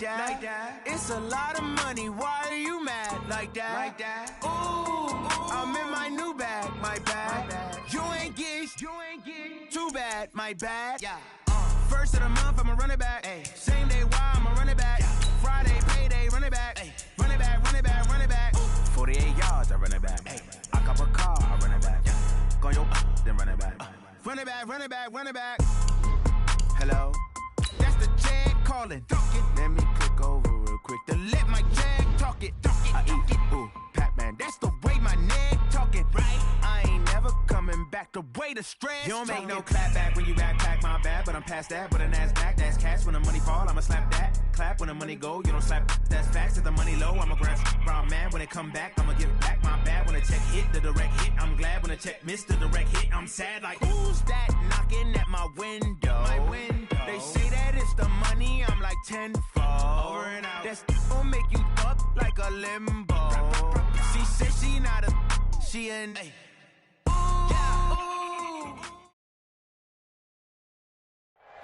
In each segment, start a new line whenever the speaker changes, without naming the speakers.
that. It's a lot of money. Why are you mad like that? Ooh, I'm in my new bag, my bad. You ain't get too bad, my bad. Yeah. First of the month, I'ma run it back. Ay. Same day, why I'ma run it back. Yeah. Friday, payday, run it back. Ay. Run it back, run it back, run it back. 48 yards, I run it back. Ay. I cop a car, I run it back. Yeah. Go your then run it back. Run it back, run it back, run it back. Hello? That's the jag calling. Let me click over real quick to let my jag talk it. I eat, ooh, Pac-Man. That's the way my neck talking. Right? I ain't never coming back the way the stress. You don't make no clap back when you backpack, my bad. But I'm past that with a NASDAQ. That's cash when the money fall. I'ma slap that. Clap when the money go. You don't slap. That's facts. If the money low, I'ma grab brown man. When it come back, I'ma give back my bad. When the check hit, the direct hit. I'm glad when the check missed the direct hit. I'm sad like, who's that knocking at my window? My window. They say that it's the money. I'm like tenfold. Over and out. That's gon' make you up like a limbo. She said she not a, she an. Ay.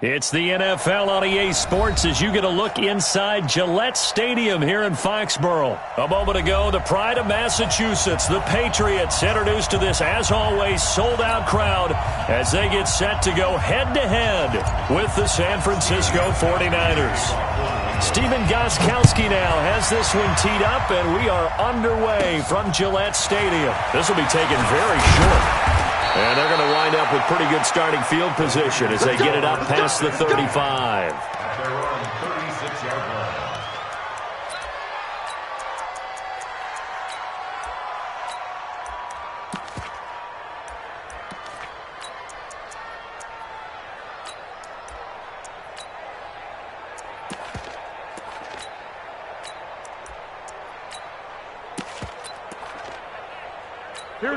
It's the NFL on EA Sports as you get a look inside Gillette Stadium here in Foxborough. A moment ago, the pride of Massachusetts, the Patriots, introduced to this, as always, sold-out crowd as they get set to go head-to-head with the San Francisco 49ers. Steven Gostkowski now has this one teed up, and we are underway from Gillette Stadium. This will be taken very short. And they're going to wind up with pretty good starting field position as they get it up past the 35.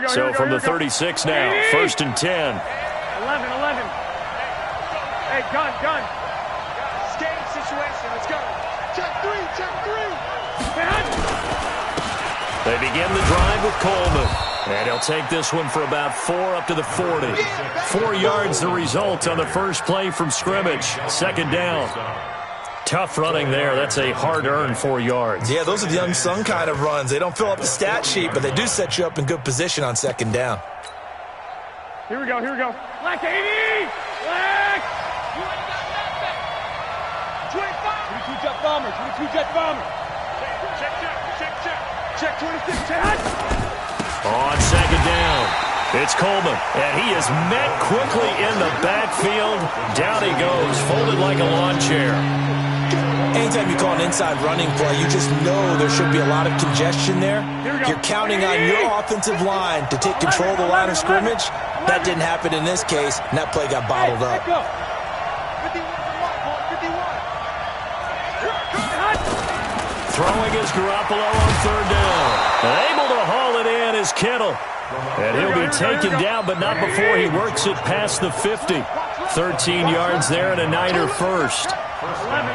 So from the 36 now, 1st and 10.
11. Hey, gun. Game situation. Let's go. Check three.
They begin the drive with Coleman. And he'll take this one for about 4 up to the 40. 4 yards the result on the first play from scrimmage. 2nd down. Tough running there. That's a hard-earned 4 yards.
Yeah, those are the unsung kind of runs. They don't fill up the stat sheet, but they do set you up in good position on 2nd down.
Here we go. Black 80! Black! 25! 22 jet bomber. Check 26. Check.
On 2nd down, it's Coleman, and he is met quickly in the backfield. Down he goes, folded like a lawn chair.
Anytime you call an inside running play, you just know there should be a lot of congestion there. You're counting on your offensive line to take control of the line of scrimmage. That didn't happen in this case, and that play got bottled up.
51.
Throwing is Garoppolo on 3rd down. Able to haul it in is Kittle. And he'll be taken down, but not before he works it past the 50. 13 yards there and a Niner first.
11.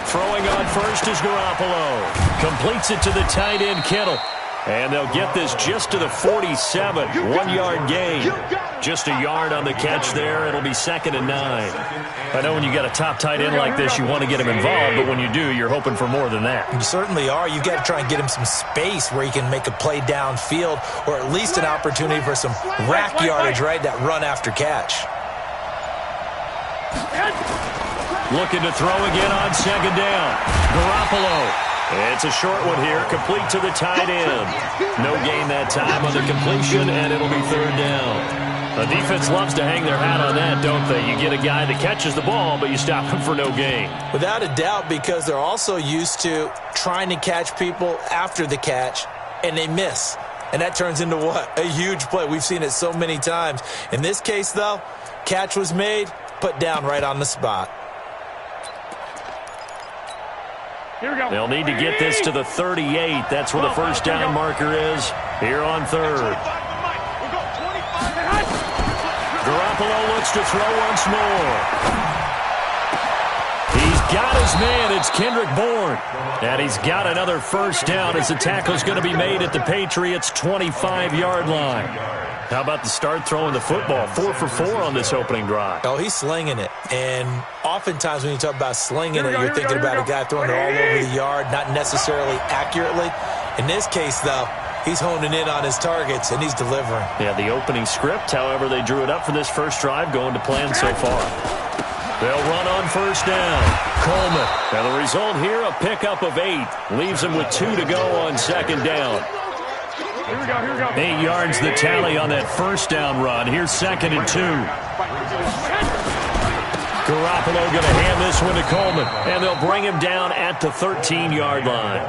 Throwing on first is Garoppolo. Completes it to the tight end, Kittle. And they'll get this just to the 47. 1-yard gain. Just a yard on the catch there. It'll be 2nd and 9. I know when you got a top tight end like this, you want to get him involved, but when you do, you're hoping for more than that.
You certainly are. You've got to try and get him some space where he can make a play downfield, or at least an opportunity for some rack yardage, right? That run after catch.
Looking to throw again on 2nd down. Garoppolo. It's a short one here, complete to the tight end. No gain that time on the completion, and it'll be 3rd down. The defense loves to hang their hat on that, don't they? You get a guy that catches the ball, but you stop him for no gain.
Without a doubt, because they're also used to trying to catch people after the catch, and they miss. And that turns into what? A huge play. We've seen it so many times. In this case, though, catch was made, put down right on the spot.
They'll need to get this to the 38. That's where the first down marker is here on 3rd. Garoppolo looks to throw once more. He's got his man. It's Kendrick Bourne. And he's got another first down as the tackle's going to be made at the Patriots' 25-yard line. How about the start throwing the football? 4 for 4 on this opening drive.
Oh, he's slinging it. And oftentimes when you talk about slinging it, you're thinking about a guy throwing it all over the yard, not necessarily accurately. In this case, though, he's honing in on his targets, and he's delivering.
Yeah, the opening script, however, they drew it up for this first drive, going to plan so far. They'll run on first down. Coleman. Now the result here, a pickup of 8. Leaves him with 2 to go on second down.
Here we go.
8 yards the tally on that first down run. Here's 2nd and 2. Garoppolo going to hand this one to Coleman, and they'll bring him down at the 13-yard line.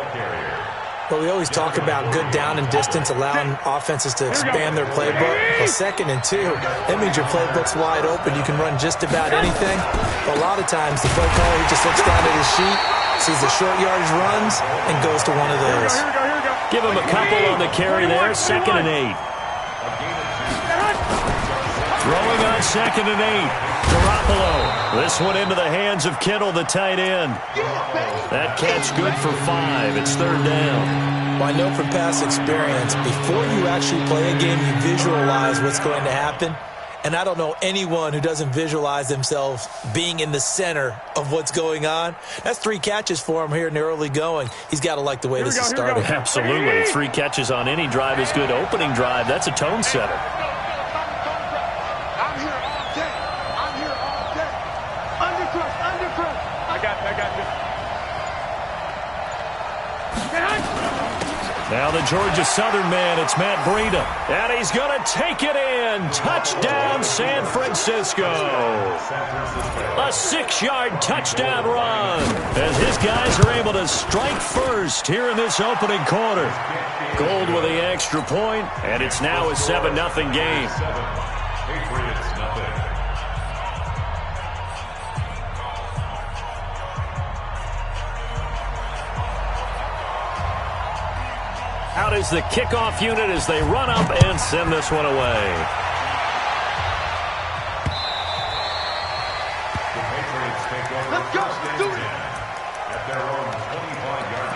But we always talk about good down and distance, allowing offenses to expand their playbook. Well, 2nd and 2, that means your playbook's wide open. You can run just about anything. But a lot of times, the play caller, he just looks down at his sheet, sees the short yardage runs, and goes to one of those.
Give him a couple on the carry there, 2nd and 8. Throwing on 2nd and 8. Garoppolo. This one into the hands of Kittle, the tight end. That catch good for 5. It's 3rd down.
Well, I know from past experience, before you actually play a game, you visualize what's going to happen. And I don't know anyone who doesn't visualize themselves being in the center of what's going on. That's 3 catches for him here in the early going. He's got to like the way this is starting.
Absolutely. 3 catches on any drive is good. Opening drive, that's a tone setter.
I'm here all day. Undercrush. I got you.
Now the Georgia Southern man, it's Matt Breida. And he's going to take it in. Touchdown, San Francisco. A 6-yard touchdown run as his guys are able to strike first here in this opening quarter. Gold with the extra point, and it's now a 7-0 game. Out is the kickoff unit as they run up and send this one away.
Let's go. Do it.
At their own 25-yard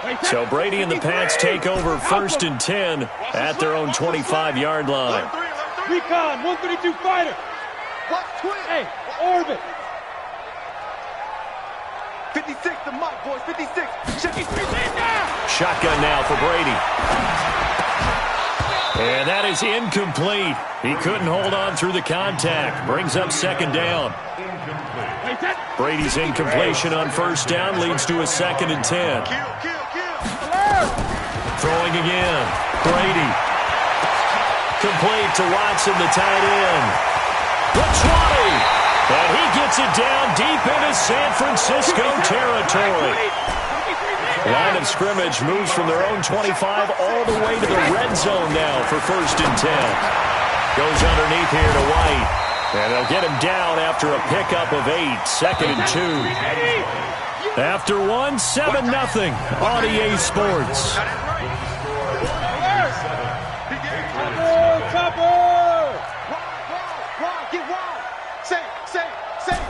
line.
So Brady and the Pats take over 1st and 10 at their own 25-yard line.
Recon, 132 fighter. Hey, orbit. 56, the mic, boys, 56.
Shotgun now for Brady. And that is incomplete. He couldn't hold on through the contact. Brings up 2nd down. Brady's incompletion on 1st down leads to a 2nd and 10. Throwing again. Brady. Complete to Watson, the tight end. The 20. And he gets it down deep into San Francisco territory. Line of scrimmage moves from their own 25 all the way to the red zone now for 1st and 10. Goes underneath here to White. And they'll get him down after a pickup of 8. 2nd and 2. After 1, 7-0 on EA Sports.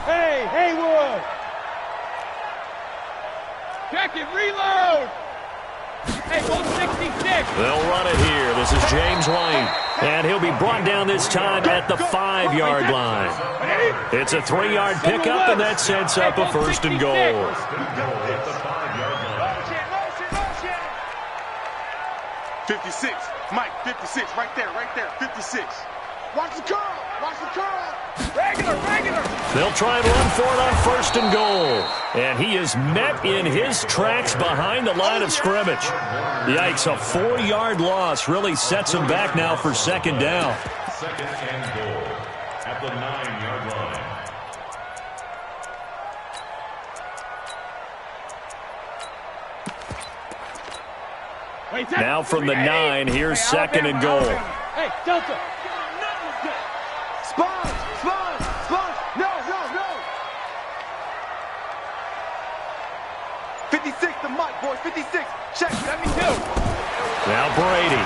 Hey, Haywood! Check it, reload! Hey, 166!
They'll run it here. This is James White. And he'll be brought down this time at the 5-yard line. It's a 3-yard pickup, and that sets up a 1st and goal.
56. Mike, 56. Right there. 56. Watch the curl. Regular.
They'll try and run for it on 1st and goal. And he is met in his tracks behind the line of scrimmage. Yikes, a 4-yard loss really sets him back now for 2nd down.
2nd and goal at the 9-yard line.
Now from the 9, here's 2nd and goal.
Hey, Delta. Spons. No. 56, the mic, boys. 56. Check, let me too.
Now Brady.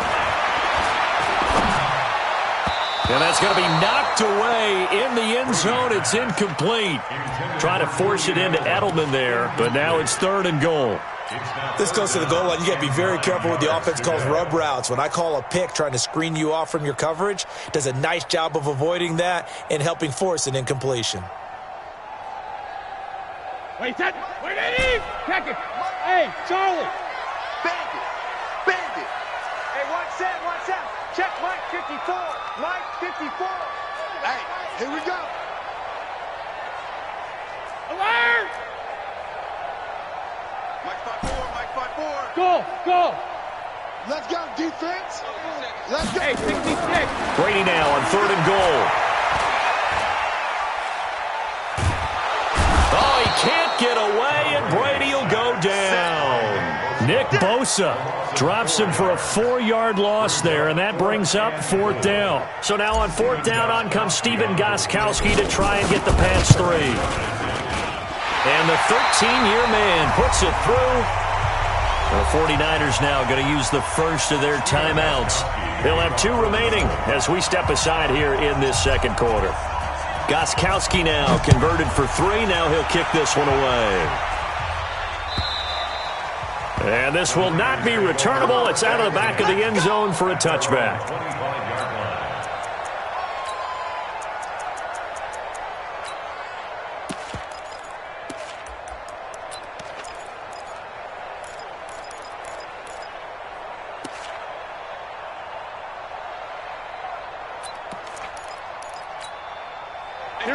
And that's going to be knocked away in the end zone. It's incomplete. Trying to force it into Edelman there, but now it's 3rd and goal.
This goes to the goal line. You got to be very careful with the offense calls rub routes. When I call a pick trying to screen you off from your coverage, does a nice job of avoiding that and helping force an incompletion.
Wait, set. Wait, Eddie. Check it. Hey, Charlie.
Bandit. Bandit. Hey, watch that. Check Mike 54. Mike 54.
Hey, here we go. Alert.
Mike 54. Mike 54.
Go. Let's go, defense. Let's go.
Hey, 66.
Brady now on 3rd and goal. Oh, he can't get away, and Brady will go down. Nick Bosa drops him for a 4-yard loss there, and that brings up 4th down. So now on 4th down, on comes Stephen Gostkowski to try and get the Pats 3. And the 13-year man puts it through. The 49ers now going to use the first of their timeouts. They'll have 2 remaining as we step aside here in this second quarter. Gostkowski now converted for 3. Now he'll kick this one away. And this will not be returnable. It's out of the back of the end zone for a touchback.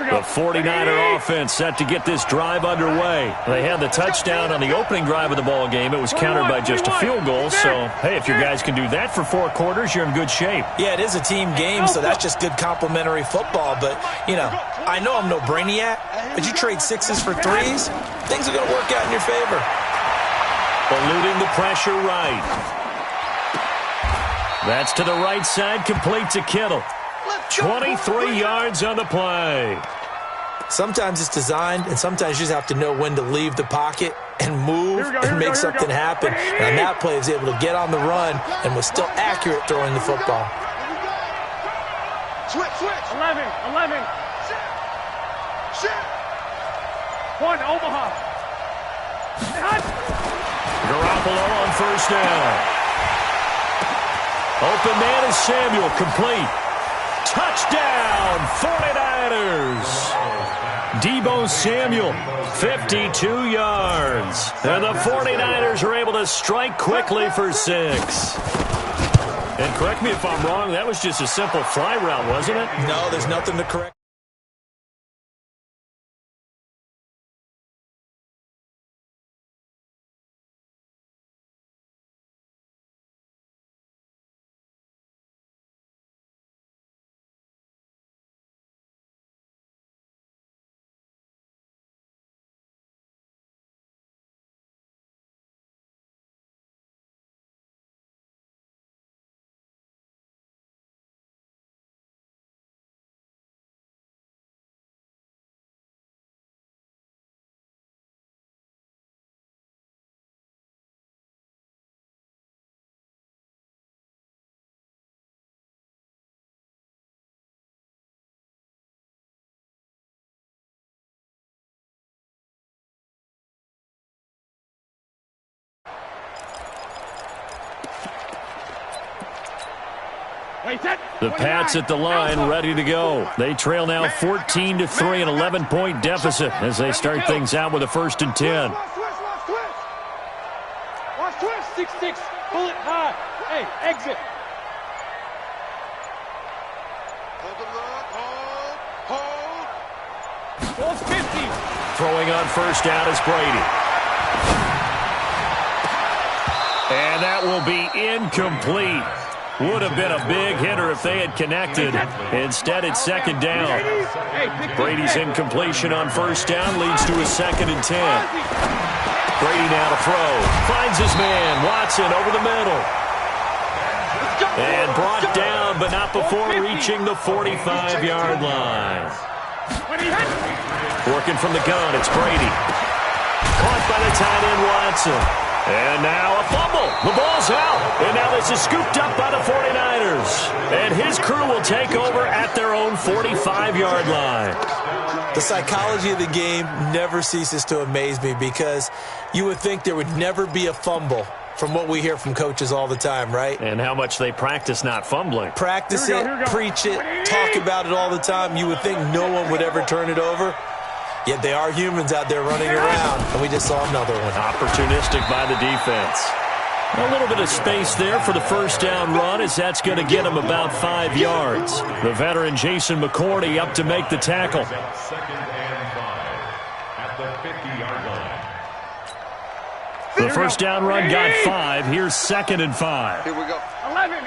The 49er offense set to get this drive underway. They had the touchdown on the opening drive of the ball game. It was countered by just a field goal. So, hey, if your guys can do that for 4 quarters, you're in good shape.
Yeah, it is a team game, so that's just good complimentary football. But, you know, I know I'm no brainiac, but you trade 6s for 3s, things are going to work out in your favor.
Eluding the pressure right. That's to the right side, complete to Kittle. 23 yards on the play.
Sometimes it's designed, and sometimes you just have to know when to leave the pocket and move and make something happen. And on that play, he was able to get on the run and was still accurate throwing the football.
Switch. 11. Shit. 1, Omaha.
Garoppolo on 1st down. Open man is Samuel, complete. Touchdown, 49ers. Deebo Samuel, 52 yards. And the 49ers are able to strike quickly for 6. And correct me if I'm wrong, that was just a simple fly route, wasn't it?
No, there's nothing to correct.
The Pats at the line, ready to go. They trail now 14-3, an 11-point deficit as they start things out with a 1st and 10.
Watch twist. 6-6. Pull it high. Hey, exit.
Hold the look. Hold.
Goes 50.
Throwing on 1st down is Brady. And that will be incomplete. Would have been a big hitter if they had connected. Instead, it's 2nd down. Brady's incompletion on 1st down leads to a 2nd and 10. Brady now to throw. Finds his man. Watson over the middle. And brought down, but not before reaching the 45-yard line. Working from the gun, it's Brady. Caught by the tight end, Watson. And now a fumble. The ball's out. And now this is scooped up by the 49ers. And his crew will take over at own 45-yard line.
The psychology of the game never ceases to amaze me because you would think there would never be a fumble from what we hear from coaches all the time, right?
And how much they practice not fumbling.
Practice it, preach it, talk about it all the time. You would think no one would ever turn it over. Yet they are humans out there running around, and we just saw another one.
Opportunistic by the defense. A little bit of space there for the first down run as that's going to get him about 5 yards. The veteran Jason McCourty up to make the tackle.
Second and 5 at the 50-yard line.
The first down run got 5. Here's 2nd and 5.
Here we go.
11.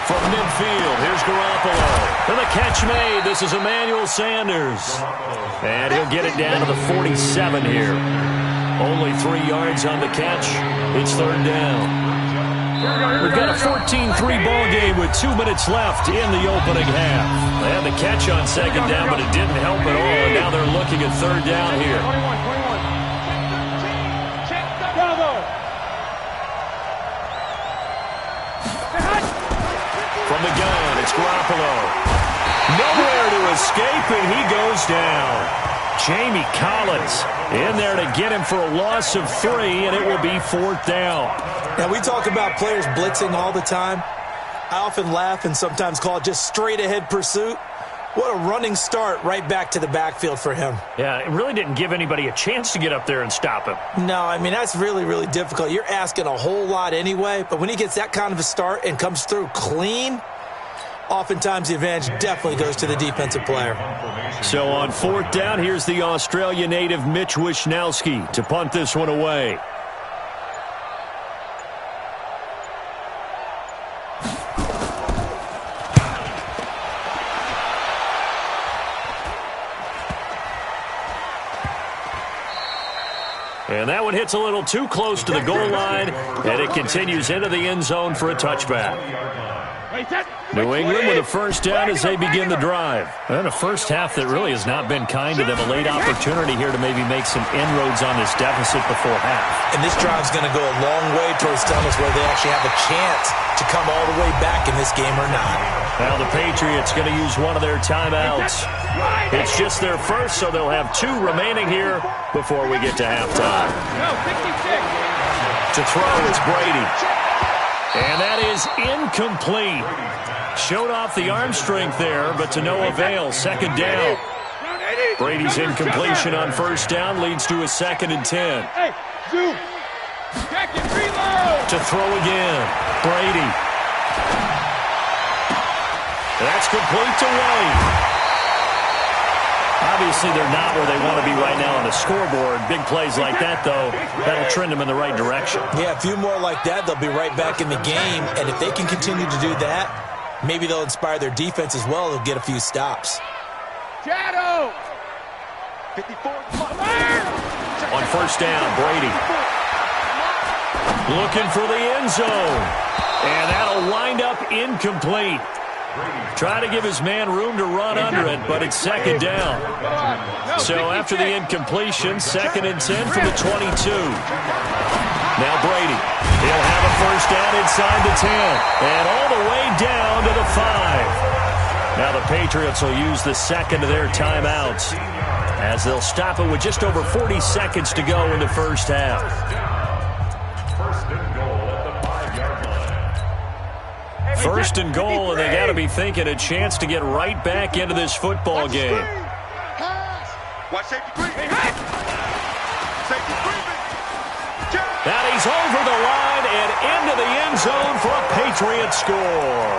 From midfield, here's Garoppolo. For the catch made, this is Emmanuel Sanders. And he'll get it down to the 47 here. Only 3 yards on the catch. It's 3rd down. We've got a 14-3 ball game with 2 minutes left in the opening half. They had the catch on 2nd down, but it didn't help at all. And now they're looking at 3rd down here.
21.
From the gun, it's Garoppolo. Nowhere to escape, and he goes down. Jamie Collins in there to get him for a loss of 3, and it will be 4th down.
Now, we talk about players blitzing all the time. I often laugh and sometimes call it just straight-ahead pursuit. What a running start right back to the backfield for him.
Yeah, it really didn't give anybody a chance to get up there and stop him.
No, I mean, that's really, really difficult. You're asking a whole lot anyway, but when he gets that kind of a start and comes through clean, oftentimes the advantage definitely goes to the defensive player.
So on 4th down, here's the Australia native Mitch Wishnowski to punt this one away. And that one hits a little too close to the goal line, and it continues into the end zone for a touchback. New England with a first down as they begin the drive. And a first half that really has not been kind to them. A late opportunity here to maybe make some inroads on this deficit before half.
And this drive's going to go a long way towards telling us whether they actually have a chance to come all the way back in this game or not.
Now the Patriots going to use one of their timeouts. It's just their first, so they'll have 2 remaining here before we get to halftime. To throw, it's Brady. And that is incomplete. Showed off the arm strength there, but to no avail. 2nd down. Brady's incompletion on first down leads to a 2nd and 10. To throw again. Brady. That's complete to White. Obviously, they're not where they want to be right now on the scoreboard. Big plays like that, though, that'll trend them in the right direction.
Yeah, a few more like that, they'll be right back in the game. And if they can continue to do that, maybe they'll inspire their defense as well. They'll get a few stops.
Shadow.
54.
On first down, Brady. Looking for the end zone. And that'll wind up incomplete. Try to give his man room to run under it, but it's 2nd down. So after the incompletion, 2nd and 10 from the 22. Now Brady. He'll have a first down inside the 10. And all the way down to the 5. Now the Patriots will use the 2nd of their timeouts as they'll stop it with just over 40 seconds to go in the first half. First and goal, and they got to be thinking a chance to get right back into this football game.
Watch safety creep. Safety creeping.
Now he's over the line and into the end zone for a Patriot score.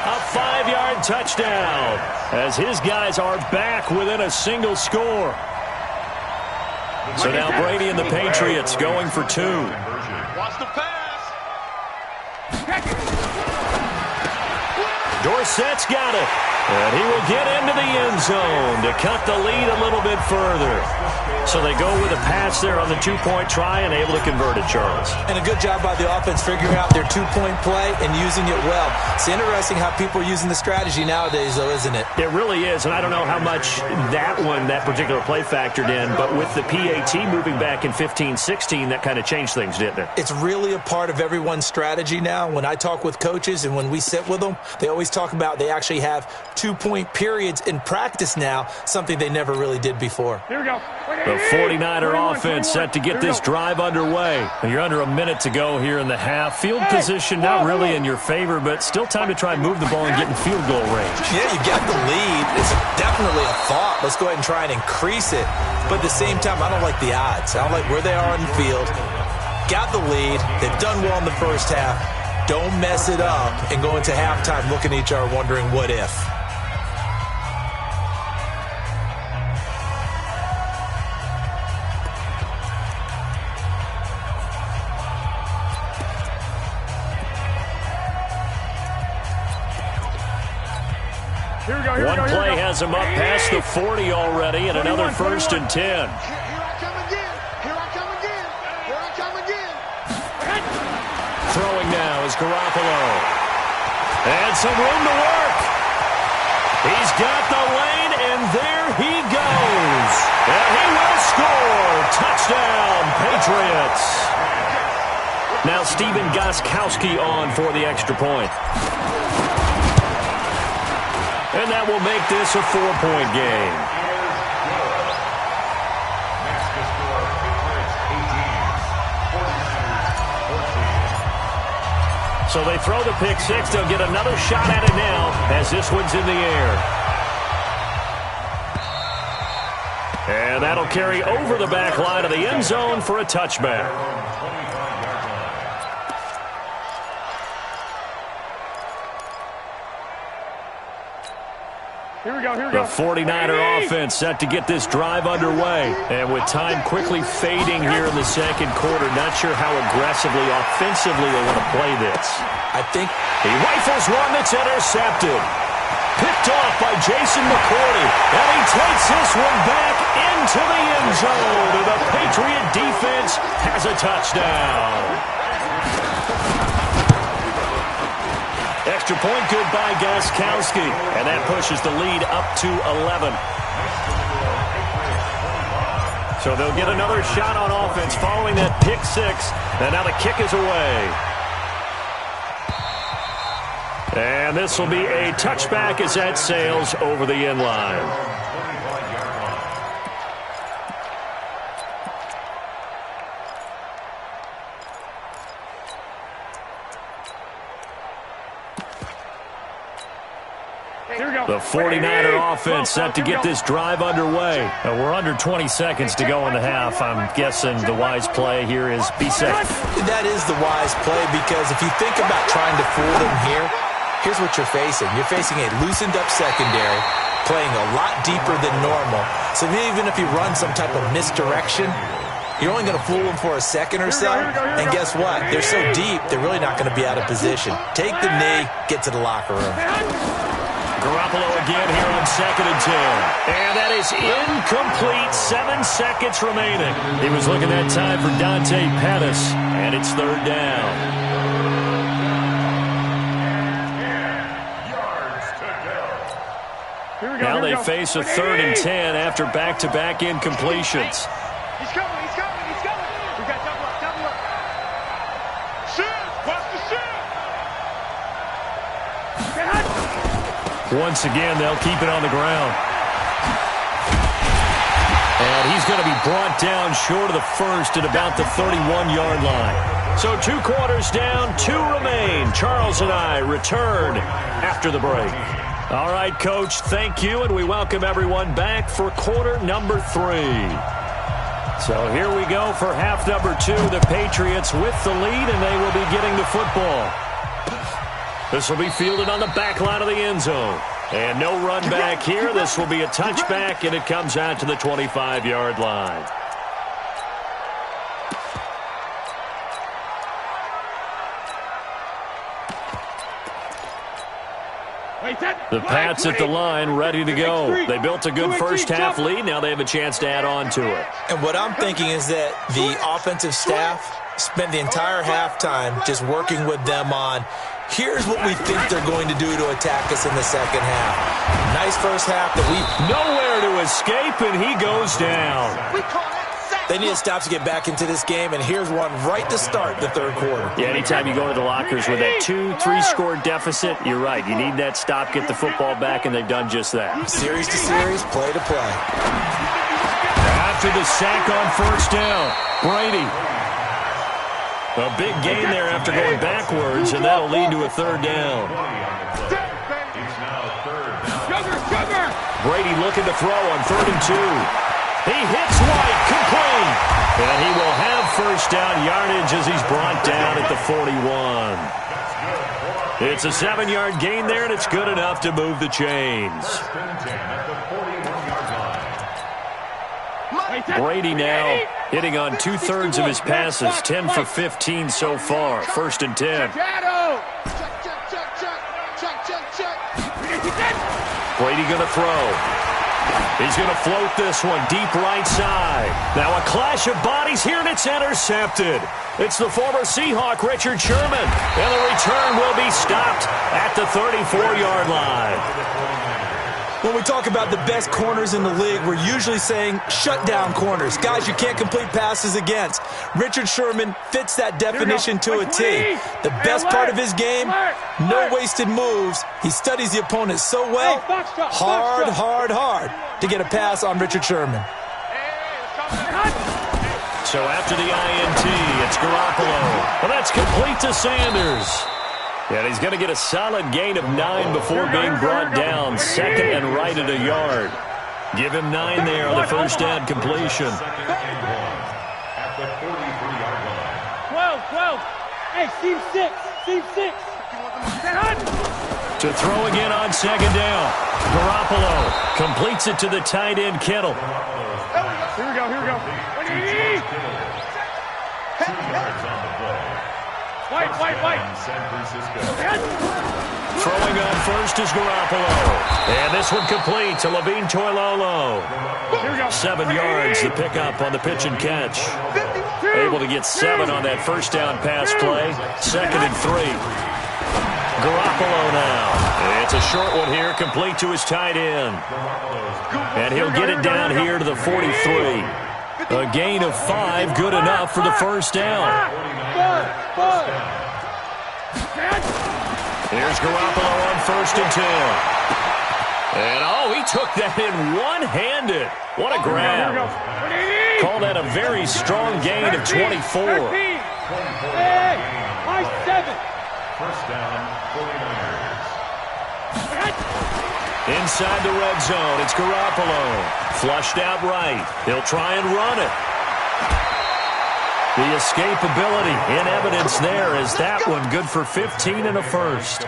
A 5-yard touchdown as his guys are back within a single score. So now Brady and the Patriots going for 2.
Watch the pass.
Dorsett's got it. And he will get into the end zone to cut the lead a little bit further. So they go with a pass there on the two-point try and able to convert it, Charles.
And a good job by the offense figuring out their two-point play and using it well. It's interesting how people are using the strategy nowadays, though, isn't it?
It really is, and I don't know how much that particular play factored in, but with the PAT moving back in 15-16, that kind of changed things, didn't it?
It's really a part of everyone's strategy now. When I talk with coaches and when we sit with them, they always talk about they actually have two-point periods in practice now, something they never really did before.
Here we go.
The 49er offense set to get this drive underway. You're under a minute to go here in the half. Field position not really in your favor, but still time to try and move the ball and get in field goal range.
Yeah, you got the lead. It's definitely a thought. Let's go ahead and try and increase it. But at the same time, I don't like the odds. I don't like where they are on the field. Got the lead. They've done well in the first half. Don't mess it up and go into halftime looking at each other wondering what if.
One play has him up past the 40 already, and another 1st and 10.
Here I come again. Here I come again. Here I come again.
Throwing now is Garoppolo. And some room to work. He's got the lane, and there he goes. And he will score. Touchdown, Patriots. Now Stephen Gostkowski on for the extra point. And that will make this a 4-point game. So they throw the pick six. They'll get another shot at it now as this one's in the air. And that'll carry over the back line of the end zone for a touchback.
Here we go, here we go.
The 49er offense set to get this drive underway. And with time quickly fading here in the second quarter, not sure how aggressively, offensively they want to play this.
I think
he rifles one that's intercepted. Picked off by Jason McCourty. And he takes this one back into the end zone. And the Patriot defense has a touchdown. Extra point good by Gostkowski, and that pushes the lead up to 11. So they'll get another shot on offense following that pick six, and now the kick is away. And this will be a touchback as that sails over the end line. The 49er offense set to get this drive underway. We're under 20 seconds to go in the half. I'm guessing the wise play here is be safe.
That is the wise play because if you think about trying to fool them here, here's what you're facing. You're facing a loosened up secondary, playing a lot deeper than normal. So even if you run some type of misdirection, you're only going to fool them for a second or so. And guess what? They're so deep, they're really not going to be out of position. Take the knee, get to the locker room.
Garoppolo again here on 2nd and 10. And that is incomplete. 7 seconds remaining. He was looking that time for Dante Pettis, and it's 3rd down. Now they face a 3rd and 10 after back-to-back incompletions.
He's coming, he's coming, he's coming. We got double up, double up. Shoot, watch the shoot.
Once again, they'll keep it on the ground. And he's going to be brought down short of the first at about the 31-yard line. So 2 quarters down, 2 remain. Charles and I return after the break. All right, Coach, thank you, and we welcome everyone back for quarter number 3. So here we go for half number 2. The Patriots with the lead, and they will be getting the football. This will be fielded on the back line of the end zone. And no run back here. This will be a touchback, and it comes out to the 25-yard line. The Pats at the line, ready to go. They built a good first-half lead. Now they have a chance to add on to it.
And what I'm thinking is that the offensive staff spent the entire halftime just working with them on, here's what we think they're going to do to attack us in the second half. Nice first half that we...
Nowhere to escape, and he goes down.
They need a stop to get back into this game, and here's one right to start the third quarter.
Yeah, anytime you go into the lockers with that 2-3 score deficit, you're right. You need that stop, get the football back, and they've done just that.
Series to series, play to play.
After the sack on first down, Brady. A big gain there after going backwards, and that'll lead to a third down. Brady looking to throw on 3rd and 2. He hits White, complete. And he will have first down yardage as he's brought down at the 41. It's a 7-yard gain there, and it's good enough to move the chains. Brady now hitting on 2/3 of his passes, 10 for 15 so far. 1st and 10. Brady going to throw. He's going to float this one deep right side. Now a clash of bodies here, and it's intercepted. It's the former Seahawk, Richard Sherman. And the return will be stopped at the 34-yard line.
When we talk about the best corners in the league, we're usually saying shutdown corners, guys you can't complete passes against. Richard Sherman fits that definition to a T. The best part of his game, no wasted moves. He studies the opponent so well, hard to get a pass on Richard Sherman.
So after the INT, it's Garoppolo. Well, that's complete to Sanders. And he's going to get a solid gain of 9 before being brought down. 2nd and right at a yard. Give him 9 there on the first down completion.
12. Hey, team 6.
To throw again on 2nd down. Garoppolo completes it to the tight end, Kittle.
Here we go. White.
Throwing on first is Garoppolo. And this one complete to Levine Toilolo. 7 yards, the pickup on the pitch and catch. Able to get 7 on that first down pass play. 2nd and 3. Garoppolo now. It's a short one here, complete to his tight end. And he'll get it down here to the 43. A gain of 5, good enough for the first down. Here's Garoppolo on 1st and 10. And, he took that in one-handed. What a grab. Call that a very strong gain of 24.
First down, 49ers.
Inside the red zone, it's Garoppolo. Flushed out right. He'll try and run it. The escapability in evidence there is that one good for 15 and a first.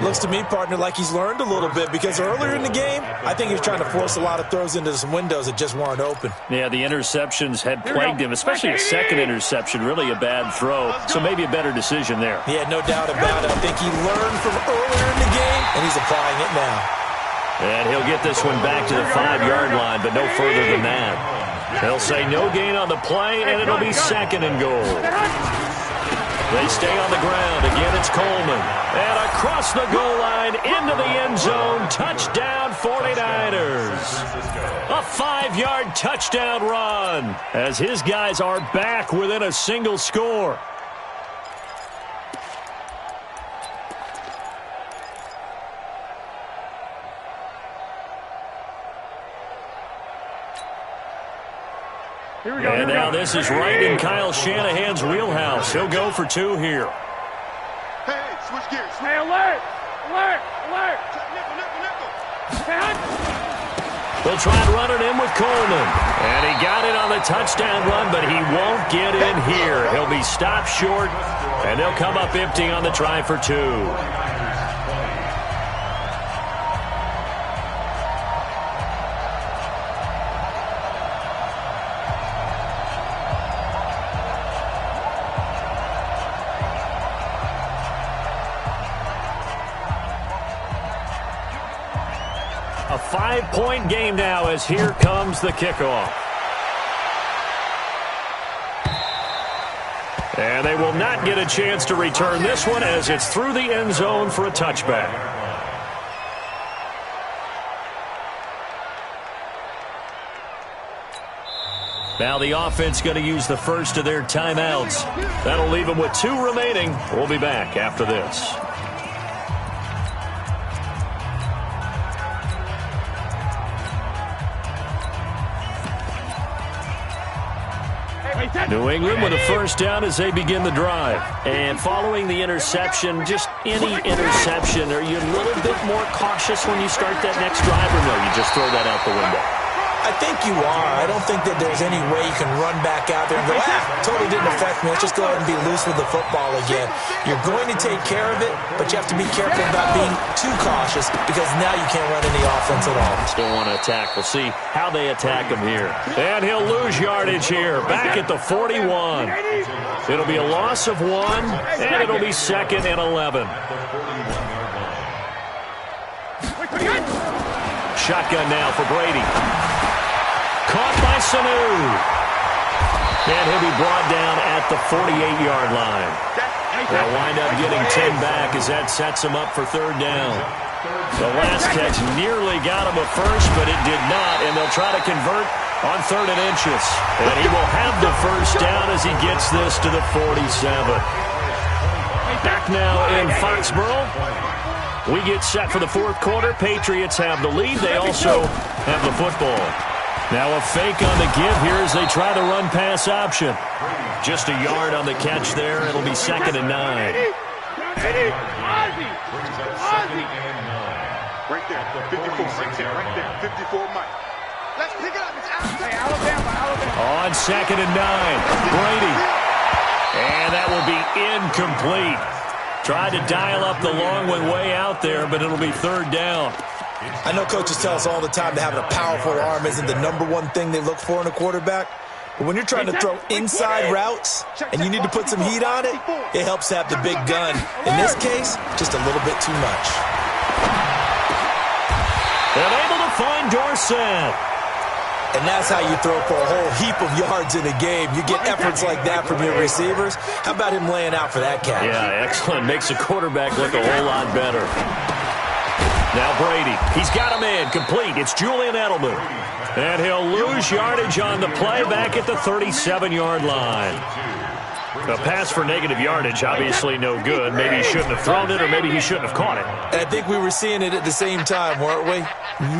Looks to me, partner, like he's learned a little bit because earlier in the game, I think he was trying to force a lot of throws into some windows that just weren't open.
Yeah, the interceptions had plagued him, especially a second interception, really a bad throw. So maybe a better decision there.
Yeah, no doubt about it. I think he learned from earlier in the game, and he's applying it now.
And he'll get this one back to the 5-yard line, but no further than that. They'll say no gain on the play, and it'll be 2nd and goal. They stay on the ground. Again, it's Coleman. And across the goal line, into the end zone. Touchdown, 49ers. A 5-yard touchdown run as his guys are back within a single score. And now this is right in Kyle Shanahan's wheelhouse. He'll go for 2 here.
Hey, switch gears.
Hey, alert!
They'll try and run it in with Coleman. And he got it on the touchdown run, but he won't get in here. He'll be stopped short, and they'll come up empty on the try for 2. A 5-point game now as here comes the kickoff. And they will not get a chance to return this one as it's through the end zone for a touchback. Now the offense going to use the first of their timeouts. That'll leave them with 2 remaining. We'll be back after this. New England with a first down as they begin the drive. And following the interception, just any interception, are you a little bit more cautious when you start that next drive, or no, you just throw that out the window?
I think you are. I don't think that there's any way you can run back out there and go, totally didn't affect me. Let's just go ahead and be loose with the football again. You're going to take care of it, but you have to be careful about being too cautious because now you can't run any offense at all.
Still want to attack. We'll see how they attack him here. And he'll lose yardage here, back at the 41. It'll be a loss of 1, and it'll be 2nd and 11. Shotgun now for Brady. Caught by Sanu. And he'll be brought down at the 48-yard line. They'll wind up getting 10 back as that sets him up for 3rd down. The last catch nearly got him a first, but it did not, and they'll try to convert on 3rd and inches. And he will have the first down as he gets this to the 47. Back now in Foxborough. We get set for the 4th quarter. Patriots have the lead. They also have the football. Now a fake on the give here as they try the run-pass option. Just a yard on the catch there. It'll be 2nd and 9.
Right there, 54, right there, 54, Mike. Let's pick it up. It's Alabama.
On 2nd and 9, Brady. And that will be incomplete. Tried to dial up the long one way out there, but it'll be 3rd down.
I know coaches tell us all the time that having a powerful arm isn't the #1 thing they look for in a quarterback. But when you're trying to throw inside routes and you need to put some heat on it, it helps to have the big gun. In this case, just a little bit too much.
And able to find Dorsett.
And that's how you throw for a whole heap of yards in a game. You get efforts like that from your receivers. How about him laying out for that catch?
Yeah, excellent. Makes the quarterback look a whole lot better. Now Brady, he's got him in, complete. It's Julian Edelman. And he'll lose yardage on the play back at the 37-yard line. A pass for negative yardage, obviously no good. Maybe he shouldn't have thrown it, or maybe he shouldn't have caught it.
And I think we were seeing it at the same time, weren't we?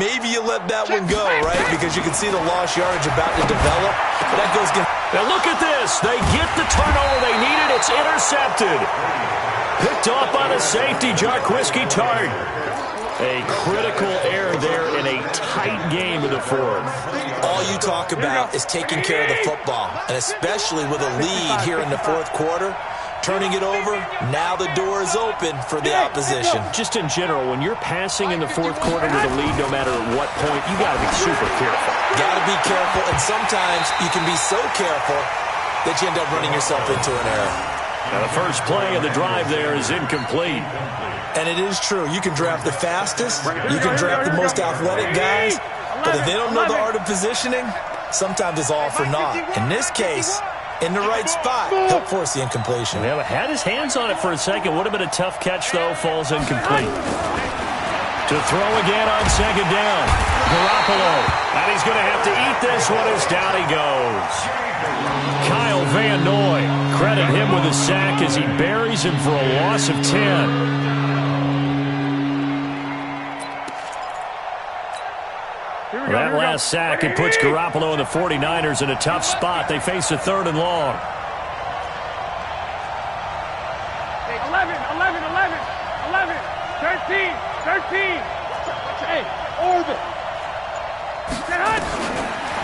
Maybe you let that one go, right? Because you can see the lost yardage about to develop. But that goes against...
Now look at this. They get the turnover they needed. It's intercepted. Picked off by the safety, Jarquiski Tart. A critical error there in a tight game in the 4th.
All you talk about is taking care of the football, and especially with a lead here in the 4th quarter, turning it over, now the door is open for the opposition.
Just in general, when you're passing in the 4th quarter with a lead, no matter at what point, you got to be super careful.
Got to be careful, and sometimes you can be so careful that you end up running yourself into an error.
Now the first play of the drive there is incomplete.
And it is true. You can draft the fastest. You can draft the most athletic guys. But if they don't know the art of positioning, sometimes it's all for naught. In this case, in the right spot, help force the incompletion.
Yeah, had his hands on it for a second. Would have been a tough catch, though. Falls incomplete. To throw again on 2nd down. Garoppolo. And he's going to have to eat this one as down he goes. Kyle Van Noy. Credit him with a sack as he buries him for a loss of 10. That last sack, it puts Garoppolo and the 49ers in a tough spot. They face a 3rd and long.
11, 13. Hey, orbit.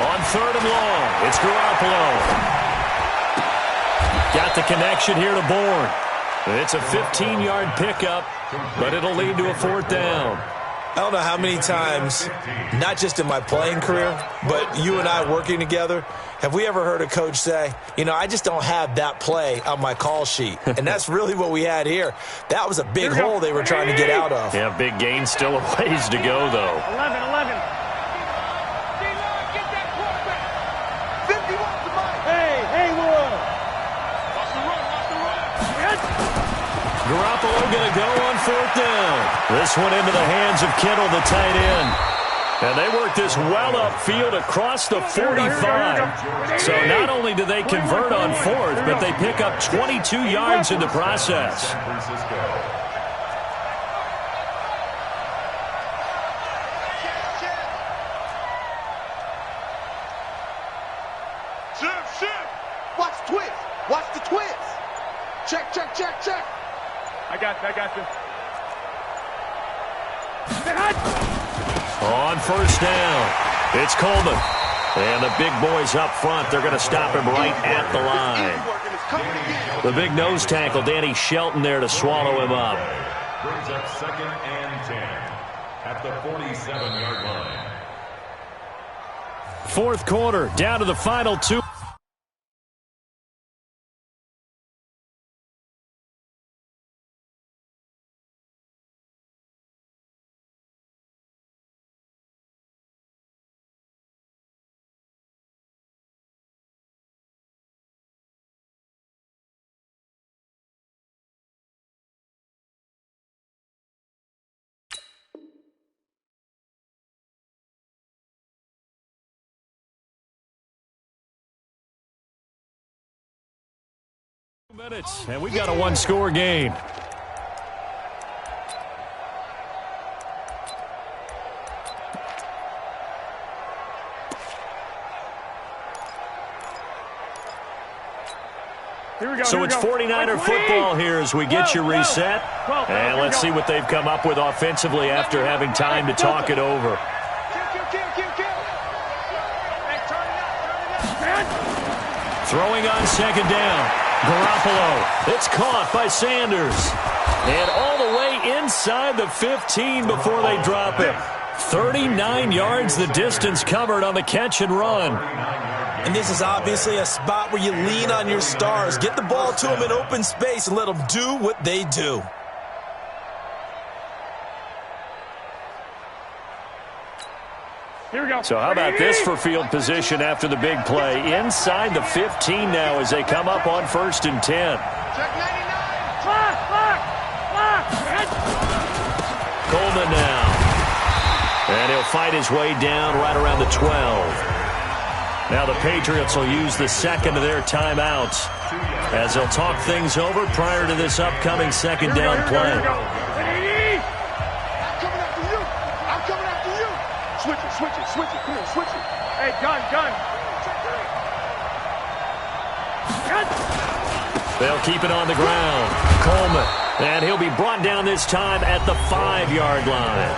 On 3rd and long, it's Garoppolo. Got the connection here to Bourne. It's a 15-yard pickup, but it'll lead to a 4th down.
I don't know how many times, not just in my playing career, but you and I working together, have we ever heard a coach say, you know, I just don't have that play on my call sheet. And that's really what we had here. That was a big hole they were trying to get out of.
Yeah, big gain, still a ways to go, though.
11.
Garoppolo going to go on 4th down. This one into the hands of Kittle, the tight end. And they work this well upfield across the 45. So not only do they convert on 4th, but they pick up 22 yards in the process.
Watch the twist. Watch the twist. Check, check, check, check.
I got you.
On 1st down, it's Coleman. And the big boys up front, they're going to stop him right at the line. The big nose tackle, Danny Shelton, there to swallow him up.
Brings up 2nd and 10 at the 47-yard line.
4th quarter, down to the final 2. Minutes, and we've got a one-score game. So it's 49er football here as we get you reset. And let's see what they've come up with offensively after having time to talk it over. Throwing on 2nd down. Garoppolo. It's caught by Sanders. And all the way inside the 15 before they drop it. 39 yards the distance covered on the catch and run.
And this is obviously a spot where you lean on your stars. Get the ball to them in open space and let them do what they do.
Here we go.
So how about this for field position after the big play? Inside the 15 now as they come up on 1st and 10.
Check 99.
Coleman now. And he'll fight his way down right around the 12. Now the Patriots will use the 2nd of their timeouts as they'll talk things over prior to this upcoming 2nd down play.
I'm coming after you. I'm coming after you. Switch it. Come here, switch it.
Hey, gun.
They'll keep it on the ground. Coleman. And he'll be brought down this time at the 5-yard line.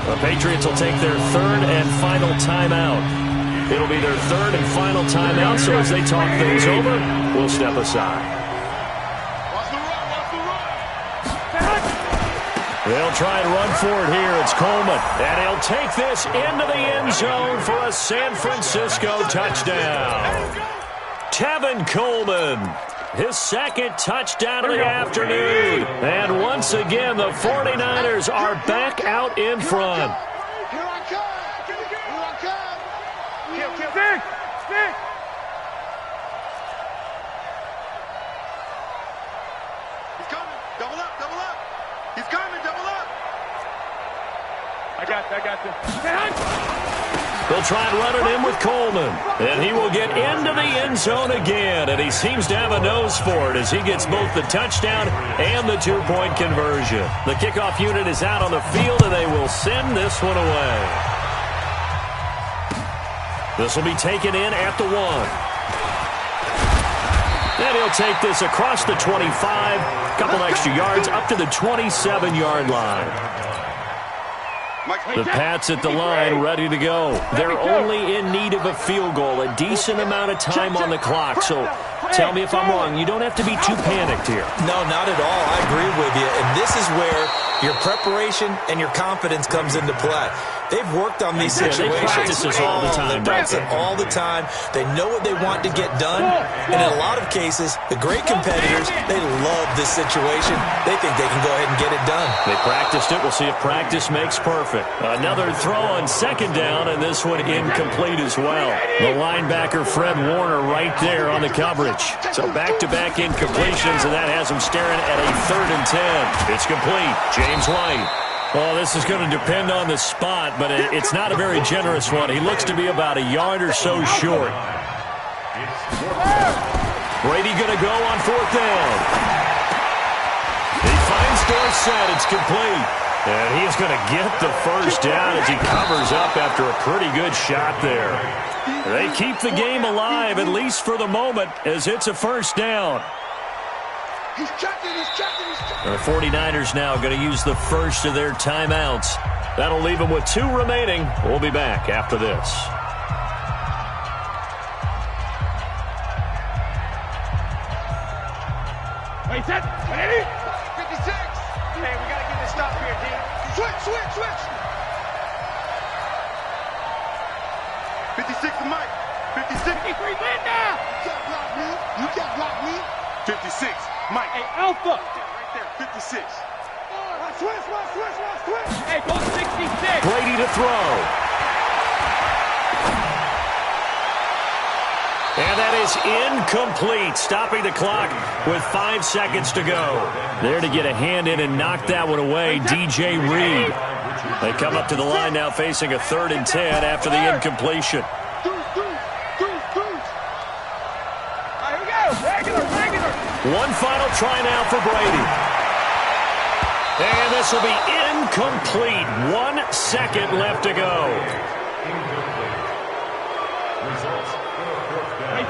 The Patriots will take their 3rd and final timeout. It'll be their 3rd and final timeout, so as they talk things over, we'll step aside. They'll try and run for it here. It's Coleman. And he'll take this into the end zone for a San Francisco touchdown. Tevin Coleman, his 2nd touchdown of the afternoon. And once again, the 49ers are back out in front.
Here I come.
Stick.
He's coming. Double up. He's coming. Double up.
I got you.
They'll try and run it in with Coleman. And he will get into the end zone again. And he seems to have a nose for it as he gets both the touchdown and the 2-point conversion. The kickoff unit is out on the field, and they will send this one away. This will be taken in at the 1. And he'll take this across the 25. A couple extra yards up to the 27-yard line. The Pats at the line, ready to go. They're only in need of a field goal, a decent amount of time on the clock. So tell me if I'm wrong. You don't have to be too panicked here.
No, not at all. I agree with you. And this is where your preparation and your confidence comes into play. They've worked on these situations.
They practice this all the time.
They practice it all the time. They know what they want to get done. And in a lot of cases, the great competitors, they love this situation. They think they can go ahead and get it done.
They practiced it. We'll see if practice makes perfect. Another throw on second down, and this one incomplete as well. The linebacker, Fred Warner, right there on the coverage. So back-to-back incompletions, and that has him staring at a 3rd and 10. It's complete. James White. Well, this is going to depend on the spot, but it's not a very generous one. He looks to be about a yard or so short. Brady going to go on 4th down. He finds Dorsett. It's complete. And he's going to get the first down as he covers up after a pretty good shot there. They keep the game alive, at least for the moment, as it's a first down.
He's checking.
The 49ers now going to use the first of their timeouts. That'll leave them with 2 remaining. We'll be back after this.
Wait, set. Ready?
56.
Hey, we got to get this stop here, D.
Switch. 56 to Mike. 56.
53, Linda.
You can't block me. 56. Mike.
Hey, Alpha.
Right there. 56.
Switch. Hey, go 66.
Brady to throw. And that is incomplete, stopping the clock with 5 seconds to go. There to get a hand in and knock that one away, DJ Reed. They come up to the line now facing a 3rd and 10 after the incompletion.
Here we go. Regular.
One final try now for Brady. And this will be incomplete. 1 second left to go.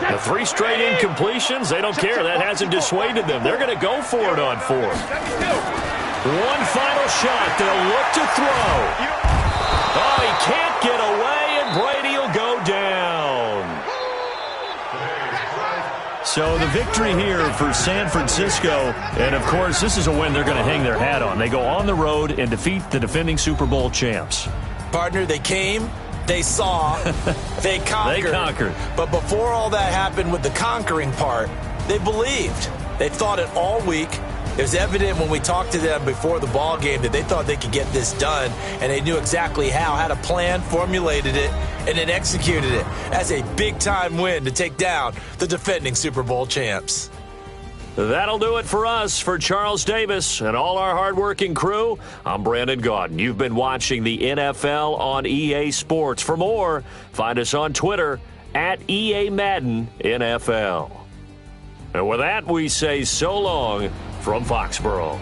The 3 straight incompletions, they don't care. That hasn't dissuaded them. They're going to go for it on 4th. One final shot. They'll look to throw. Oh, he can't get away, and Brady will go down. So the victory here for San Francisco, and of course, this is a win they're going to hang their hat on. They go on the road and defeat the defending Super Bowl champs.
Partner, they came, they saw, they conquered.
They conquered.
But before all that happened with the conquering part, they believed. They thought it all week. It was evident when we talked to them before the ball game that they thought they could get this done, and they knew exactly how, had a plan, formulated it, and then executed it. That's a big-time win to take down the defending Super Bowl champs.
That'll do it for us. For Charles Davis and all our hardworking crew, I'm Brandon Gaudin. You've been watching the NFL on EA Sports. For more, find us on Twitter at EA Madden NFL. And with that, we say so long from Foxborough.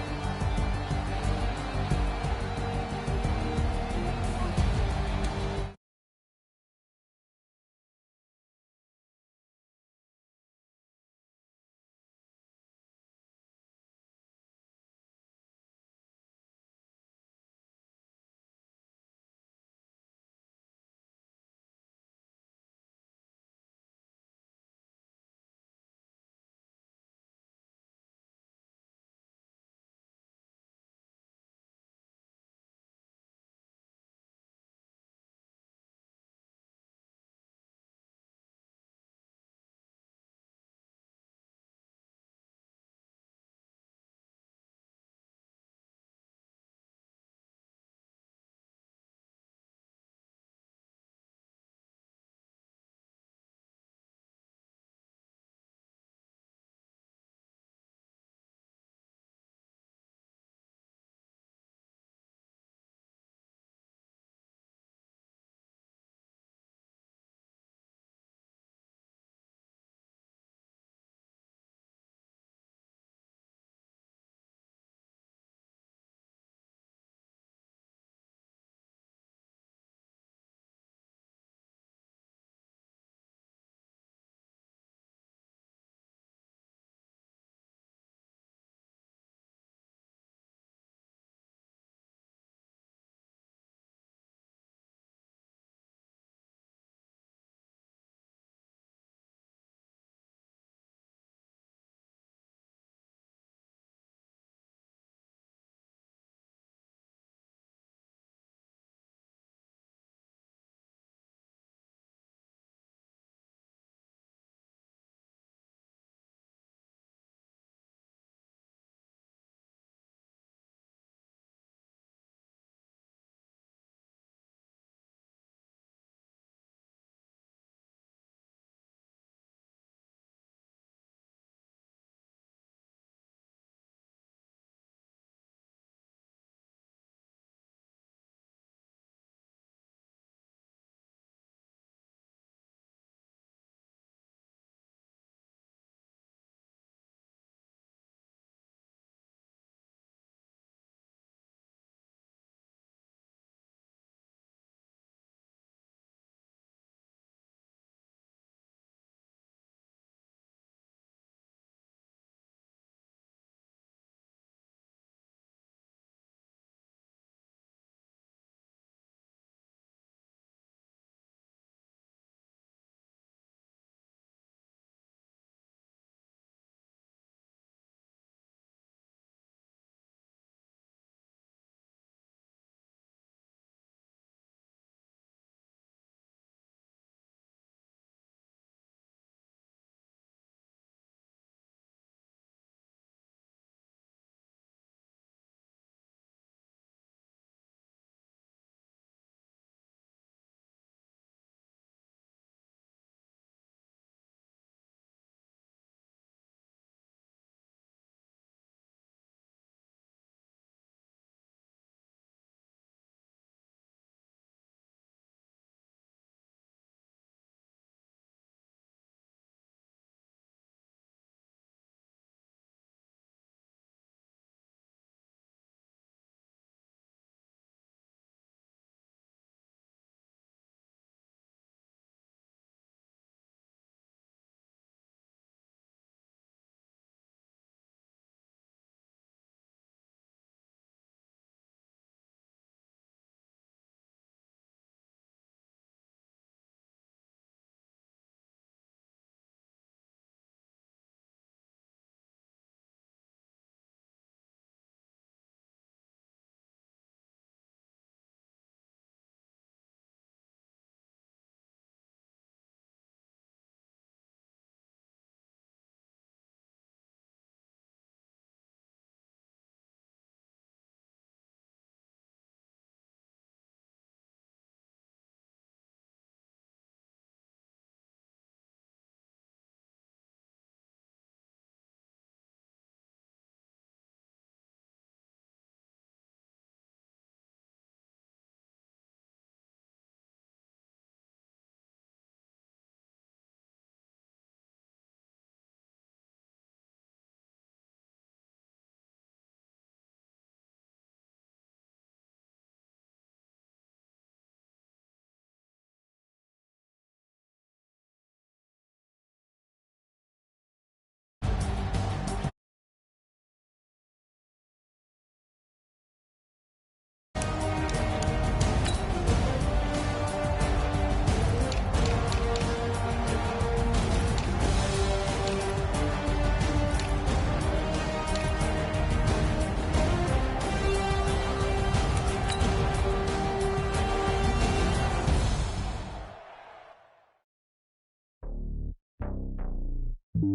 It's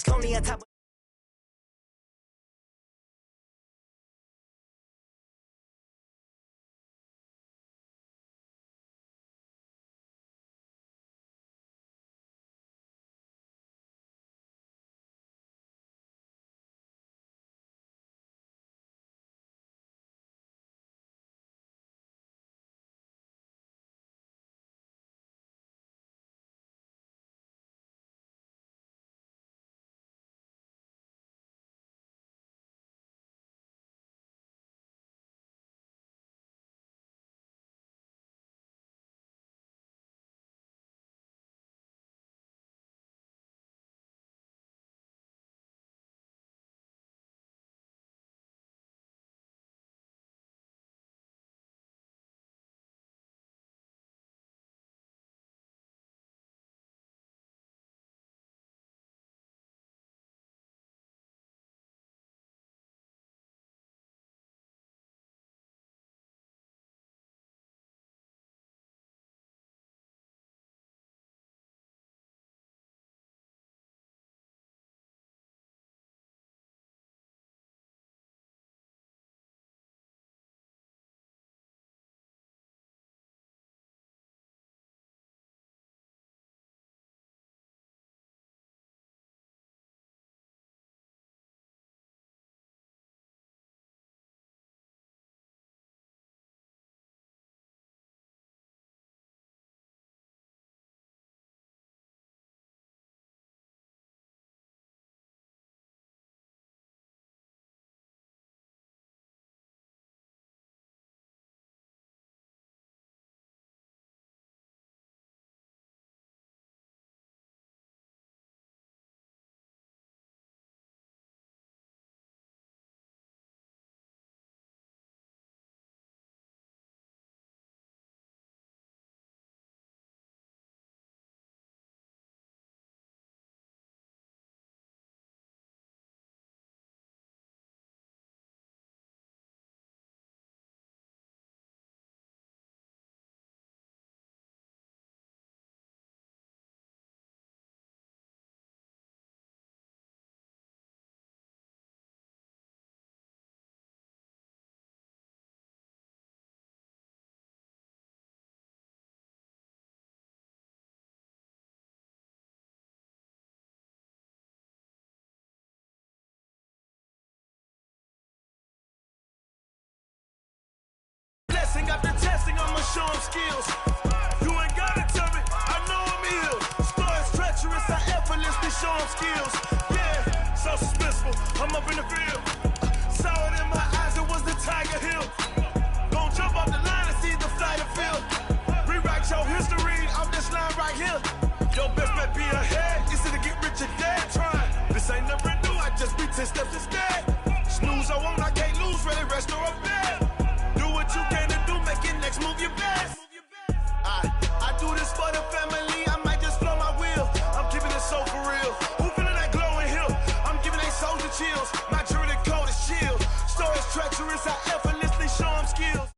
lonely on top of blessing after testing, I'ma show them skills. You ain't gotta tell me, I know I'm ill. Stories treacherous, I effortlessly show them skills. Yeah, so suspenseful, I'm up in the field. Saw it in my eyes, it was the Tiger Hill. Gon' jump off the line and see the flight of field. Rewrite your history off this line right here. Your best bet be ahead, easy to get rich or dead trying. This ain't never new, I just be 10 steps instead. Snooze I won't, I can't lose, ready, rest or up bed. Do what you can to do, make it next move your best. I do this for the family, I might just flow my wheel. I'm keeping it so for real. Who feeling that glowing hill? I'm giving they soldier chills. My journey code is chill. Stories treacherous, I effortlessly show them skills.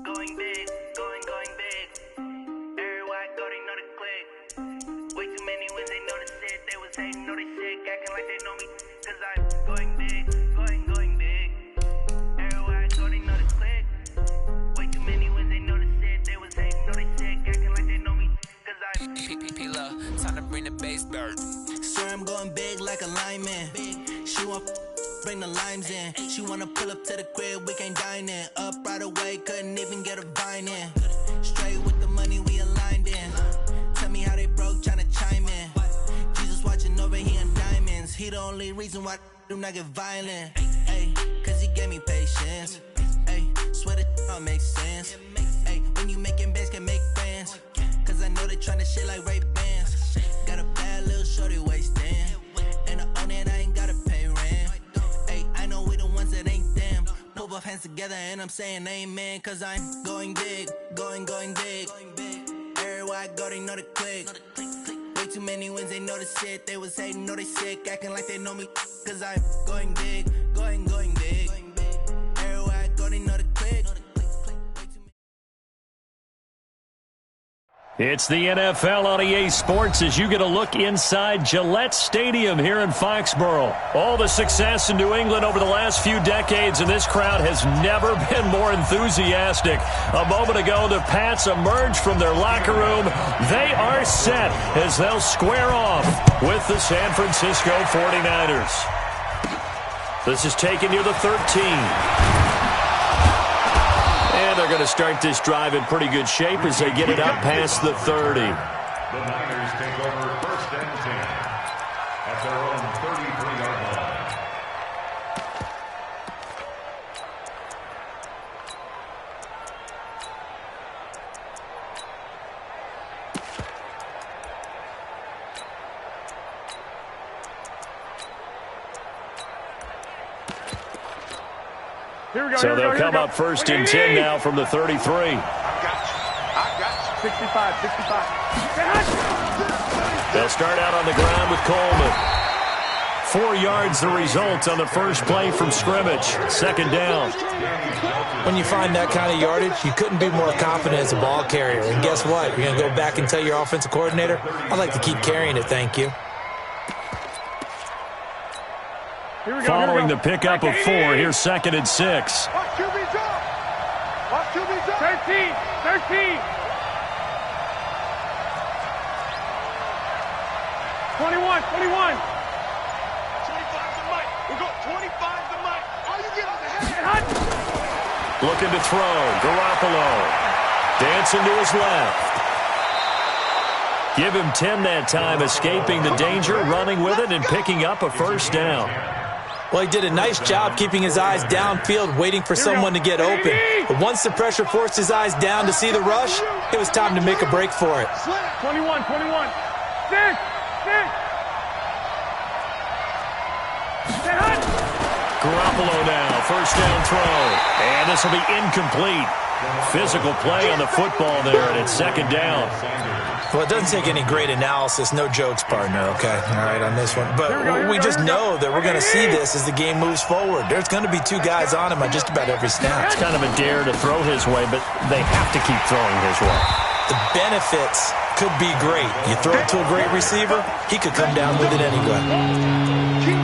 Going big, going big. Everywhere I go, they know the click. Way too many wins, they know the shit. They was hating, know they shit, acting like they know me. Cause I'm going big, going big. Everywhere I go, they know the click. Way too many wins, they know the shit. They was hating, know they shit, acting like they know me. Cause I'm
PPP love, time to bring the bass bird.
Swear I'm going big like a lineman. She want
bring the limes in. She wanna pull up to the crib, we can't dine in. Up right away, couldn't even get a vine in. Straight with the money we aligned in. Tell me how they broke, tryna chime in. Jesus watching over here in diamonds. He the only reason why I do not get violent. Ay, cause he gave me patience. Ay, swear that all makes sense. Ay, when you making bands, can make friends. Cause I know they tryna shit like Ray Bans. Got a bad little shorty wasting. And I own it, I ain't gotta pay rent. Ay, I know we the ones that ain't them. Pull both hands together and I'm saying amen. Cause I'm going big, going big. Everywhere I go, they know the click. Way too many wins, they know the shit. They was hating, know they sick, acting like they know me. Cause I'm going big, going big. Everywhere I go, they know the click.
It's the NFL on EA Sports as you get a look inside Gillette Stadium here in Foxborough. All the success in New England over the last few decades, and this crowd has never been more enthusiastic. A moment ago, the Pats emerged from their locker room. They are set as they'll square off with the San Francisco 49ers. This is taken near the 13. And they're going to start this drive in pretty good shape as they get it up past the 30.
The Niners take over 1st and 10 at their own 33-yard line.
So they'll come up 1st and 10 now from the 33.
I got you. 65.
They'll start out on the ground with Coleman. 4 yards the result on the first play from scrimmage. 2nd down.
When you find that kind of yardage, you couldn't be more confident as a ball carrier. And guess what? You're going to go back and tell your offensive coordinator, I'd like to keep carrying it, thank you.
Following the pickup of 4, here's 2nd and 6.
Watch QB's up. Watch QB's up. 13. 21. 25 to Mike. We go 25 to Mike. All you get is a head.
Looking to throw. Garoppolo. Dancing to his left. Give him 10 that time, escaping the danger, running with it, and picking up a 1st down.
Well, he did a nice job keeping his eyes downfield, waiting for someone to get open. But once the pressure forced his eyes down to see the rush, it was time to make a break for it.
21. 6.
Garoppolo now, 1st down throw. And this will be incomplete. Physical play on the football there, and it's 2nd down.
Well, it doesn't take any great analysis. No jokes, partner, okay? All right, on this one. But we just know that we're going to see this as the game moves forward. There's going to be 2 guys on him on just about every snap.
It's kind of a dare to throw his way, but they have to keep throwing his way.
The benefits could be great. You throw it to a great receiver, he could come down with it anyway.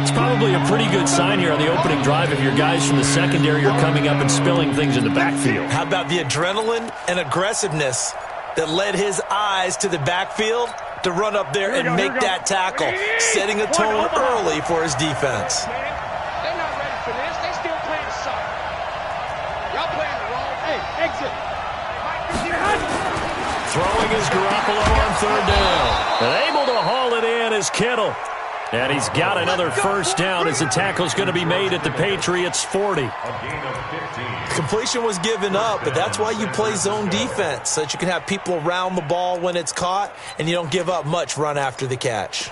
It's probably a pretty good sign here on the opening drive if your guys from the secondary are coming up and spilling things in the backfield.
How about the adrenaline and aggressiveness that led his eyes to the backfield to run up there and make that tackle, setting a tone early for his defense.
They're not ready for this. They still playing soccer. Y'all playing the wrong. Hey, exit.
Throwing is Garoppolo on 3rd down. And able to haul it in is Kittle. And he's got another 1st down as the tackle's going to be made at the Patriots' 40.
A gain of 15.
Completion was given up, but that's why you play zone defense, so that you can have people around the ball when it's caught, and you don't give up much run after the catch.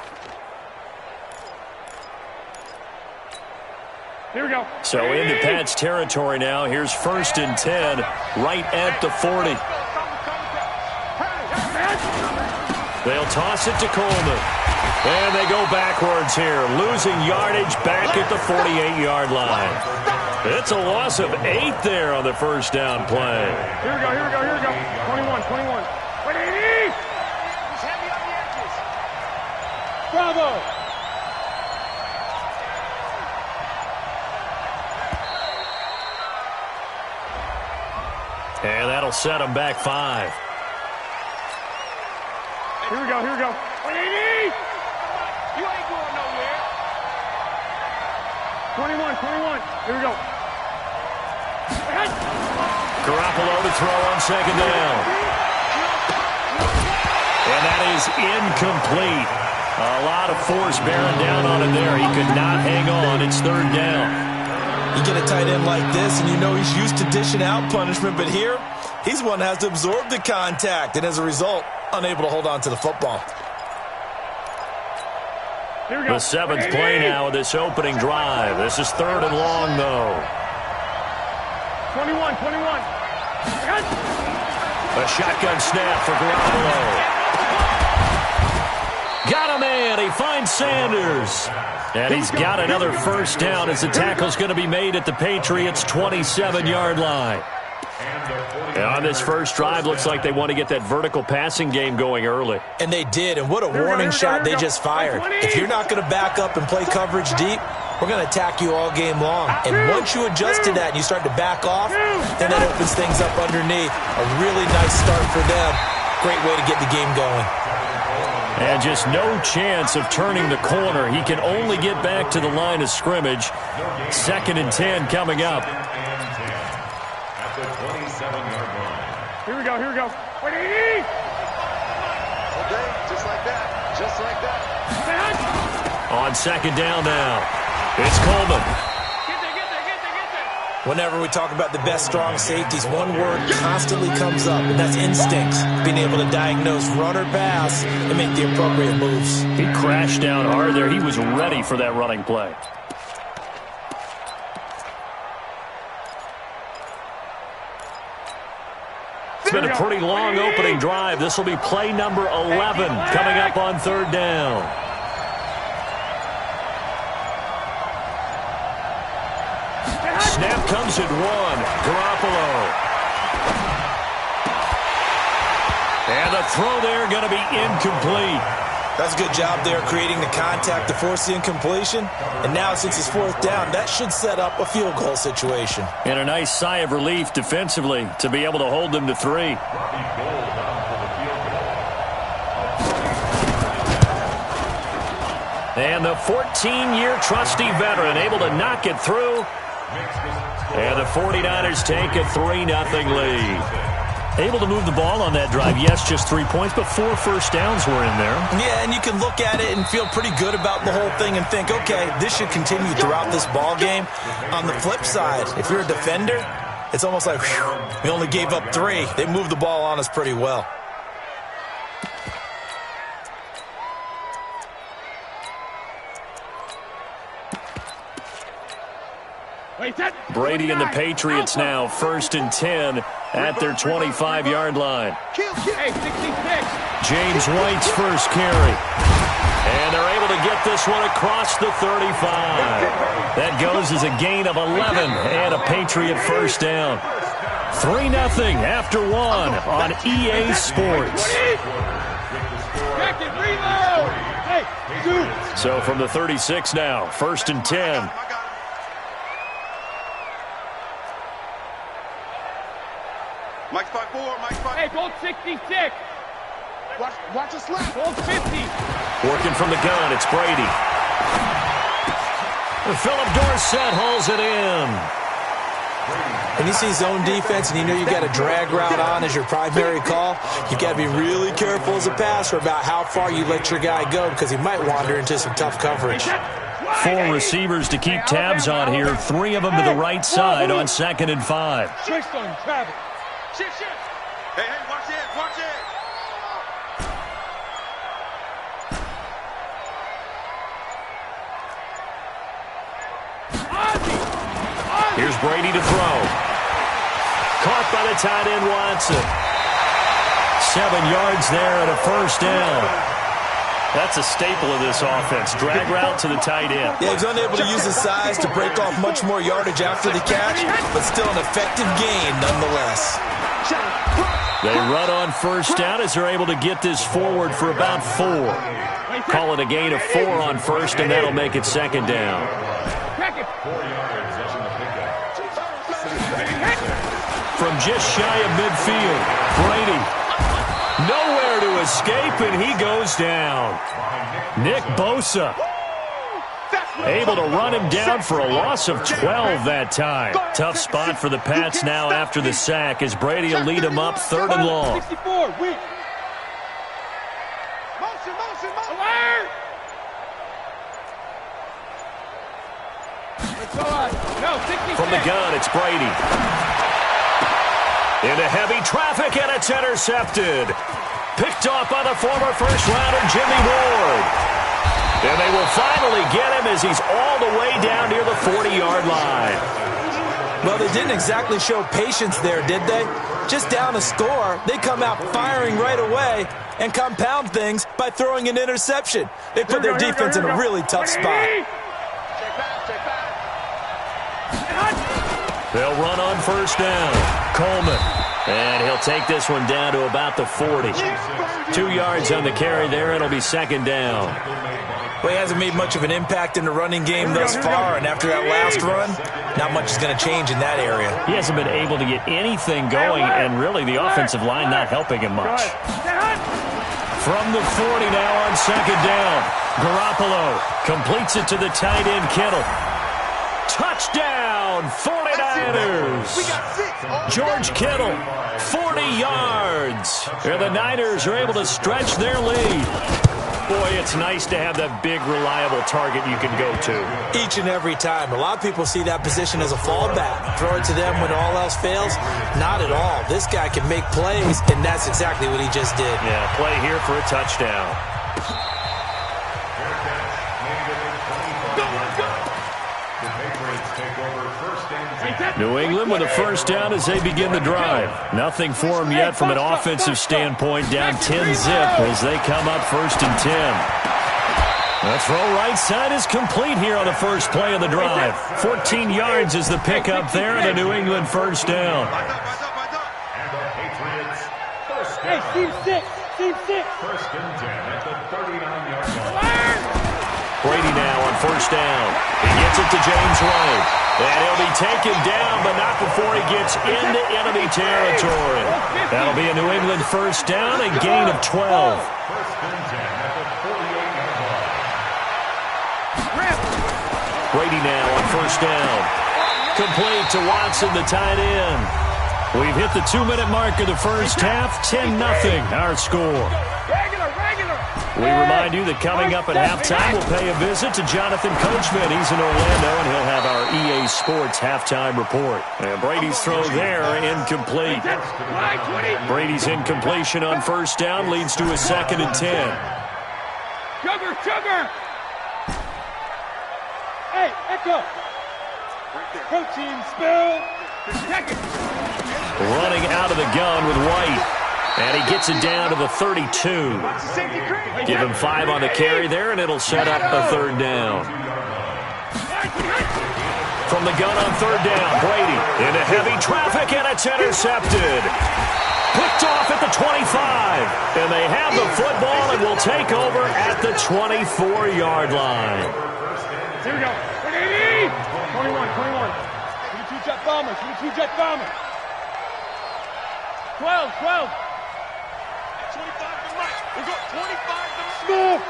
Here we go.
So into Pat's territory now. Here's 1st and 10, right at the 40. They'll toss it to Coleman. And they go backwards here, losing yardage back at the 48-yard line. It's a loss of 8 there on the 1st down play.
Here we go. 21. 180. He's heavy on the edges. Bravo.
And that'll set them back 5.
Here we go. 180. You ain't going nowhere. 21. Here we go.
Garoppolo to throw on second down. And that is incomplete. A lot of force bearing down on him there. He could not hang on. It's third down.
You get a tight end like this, and you know he's used to dishing out punishment, but here, he's one that has to absorb the contact, and as a result, unable to hold on to the football.
The seventh play now of this opening drive. This is third and long, though.
21.
A shotgun snap for Garoppolo. Got a man. He finds Sanders. And he's got another first down as the tackle's going to be made at the Patriots' 27-yard line. And on this first drive, looks like they want to get that vertical passing game going early.
And they did, and what a warning shot they just fired. If you're not going to back up and play coverage deep, we're going to attack you all game long. And once you adjust to that and you start to back off, then that opens things up underneath. A really nice start for them. Great way to get the game going.
And just no chance of turning the corner. He can only get back to the line of scrimmage. 2nd and 10 coming up.
At the 27-yard line.
Here we go. 180.
Okay, just like that.
On second down now, it's Coleman.
Get there.
Whenever we talk about the best strong safeties, one word constantly comes up, and that's instincts. Being able to diagnose run or pass and make the appropriate moves.
He crashed down hard there. He was ready for that running play. It's been a pretty long opening drive. This will be play number 11 coming up on third down. Snap comes at 1. Garoppolo. And the throw there going to be incomplete.
That's a good job there creating the contact to force the incompletion. And now since it's fourth down, that should set up a field goal situation.
And a nice sigh of relief defensively to be able to hold them to 3. And the 14-year trusty veteran able to knock it through. And the 49ers take a 3-0 lead. Able to move the ball on that drive. Yes, just 3 points, but 4 first downs were in there.
Yeah, and you can look at it and feel pretty good about the whole thing and think, okay, this should continue throughout this ball game. On the flip side, if you're a defender, it's almost like, whew, we only gave up 3. They moved the ball on us pretty well.
Brady and the Patriots now 1st and 10 at their 25-yard line.
Hey, 66.
James White's first carry. And they're able to get this one across the 35. That goes as a gain of 11 and a Patriot first down. 3-0 after 1 on EA Sports. So from the 36 now, 1st and 10.
Mike's 5-4, Mike's 5.
Hey, gold 66.
Watch us slap.
Gold 50.
Working from the gun, it's Brady. And Philip Dorsett hauls it in.
When you see zone defense and you know you got a drag route on as your primary call, you've got to be really careful as a passer about how far you let your guy go because he might wander into some tough coverage.
4 receivers to keep tabs on here. 3 of them to the right side on 2nd and 5.
Switched on Travis.
Shit. Hey, watch it.
Here's Brady to throw. Caught by the tight end Watson. 7 yards there and a first down. That's a staple of this offense. Drag route to the tight end.
Yeah, he's unable to use his size to break off much more yardage after the catch, but still an effective gain nonetheless.
They run on first down as they're able to get this forward for about 4. Call it a gain of 4 on first, and that'll make it 2nd down.
4 yards on the pickup.
From just shy of midfield, Brady. Nowhere to escape, and he goes down. Nick Bosa. Able to run him down for a loss of 12 that time. Tough spot for the Pats now after the sack as Brady will lead him up 3rd and long.
64, weak. Motion. Alert!
From the gun, it's Brady. Into heavy traffic, and it's intercepted. Picked off by the former first-rounder Jimmy Ward. And they will finally get him as he's all the way down near the 40-yard line.
Well, they didn't exactly show patience there, did they? Just down a score, they come out firing right away and compound things by throwing an interception. They put their defense in a really tough spot.
They'll run on 1st down. Coleman. And he'll take this one down to about the 40. 2 yards on the carry there. It'll be 2nd down.
Well, he hasn't made much of an impact in the running game thus far, and after that last run, not much is going to change in that area.
He hasn't been able to get anything going, and really the offensive line not helping him much. From the 40 now on 2nd down. Garoppolo completes it to the tight end Kittle. Touchdown, 49ers. George Kittle, 40 yards. And the Niners are able to stretch their lead. Boy, it's nice to have that big, reliable target you can go to.
Each and every time. A lot of people see that position as a fallback. Throw it to them when all else fails. Not at all. This guy can make plays, and that's exactly what he just did.
Yeah, play here for a touchdown. New England with a 1st down as they begin the drive. Nothing for them yet from an offensive standpoint. Down 10-zip as they come up 1st and 10. The throw right side is complete here on the first play of the drive. 14 yards is the pickup there and a New England 1st down.
Hey, team 6.
1st and 10 at the 39-yard line.
Brady now on 1st down. He gets it to James White. And he'll be taken down, but not before he gets into enemy territory. That'll be a New England 1st down, a gain of 12.
1st and 10 at the 48-yard line.
Brady now on 1st down. Complete to Watson, the tight end. We've hit the 2-minute mark of the first half. 10-0 our score. We remind you that coming up at halftime, we'll pay a visit to Jonathan Coachman. He's in Orlando, and he'll have our EA Sports halftime report. And Brady's throw there, incomplete. Brady's incompletion on 1st down leads to a 2nd and 10.
Sugar! Hey, Echo! Protein spill!
Running out of the gun with White. And he gets it down to the 32. Give him 5 on the carry there, and it'll set up a 3rd down. From the gun on 3rd down, Brady into heavy traffic, and it's intercepted. Picked off at the 25. And they have the football and will take over at the 24-yard line.
Here we go. 21. 22 jet bombers. 12. 25 to Mike. We got 25 to Smith.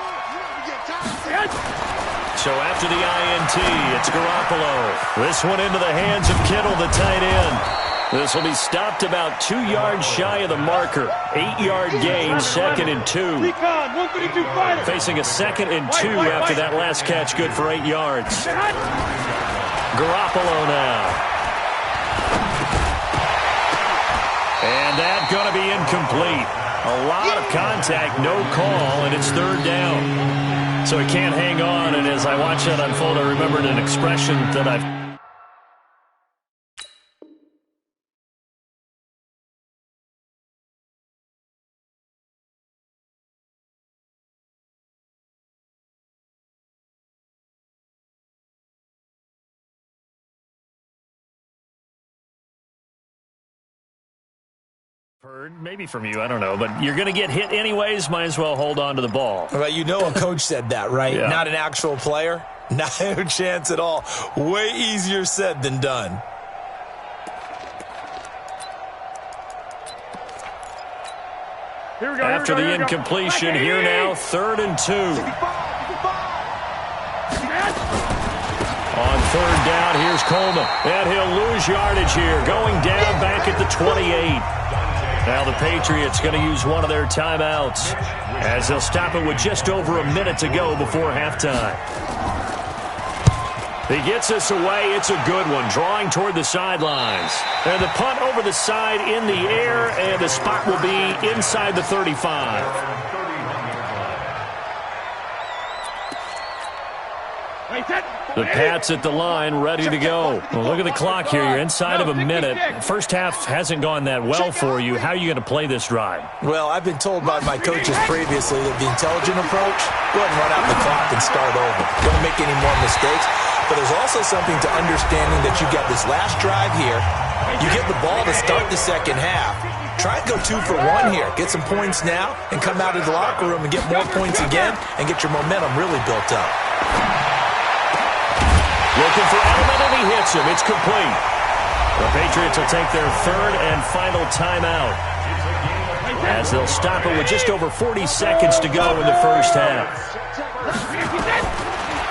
So after the INT, it's Garoppolo. This one into the hands of Kittle, the tight end. This will be stopped about 2 yards shy of the marker. 8-yard gain, 2nd and 2. Facing a 2nd and 2 after that last catch, good for 8 yards. Garoppolo now. And that's going to be incomplete. A lot of contact, no call, and it's 3rd down. So he can't hang on, and as I watch that unfold, I remembered an expression that I've... heard, maybe from you, I don't know, but you're going to get hit anyways, might as well hold on to the ball.
Well, you know a coach said that, right?
Yeah. Not
an actual player? No chance at all. Way easier said than done.
After the incompletion, here now, 3rd and 2. On third down, here's Coleman. And he'll lose yardage here, going down back at the 28. Now the Patriots going to use one of their timeouts as they'll stop it with just over a minute to go before halftime. He gets this away. It's a good one, drawing toward the sidelines. And the punt over the side in the air, and the spot will be inside the 35. The Pats at the line, ready to go. Well, look at the clock here. You're inside of a minute. First half hasn't gone that well for you. How are you going to play this drive?
Well, I've been told by my coaches previously that the intelligent approach, go ahead and run out the clock and start over. Don't make any more mistakes. But there's also something to understanding that you got this last drive here. You get the ball to start the second half. Try and go 2 for 1 here. Get some points now and come out of the locker room and get more points again and get your momentum really built up.
Looking for Edelman, and he hits him. It's complete. The Patriots will take their third and final timeout as they'll stop it with just over 40 seconds to go in the first half.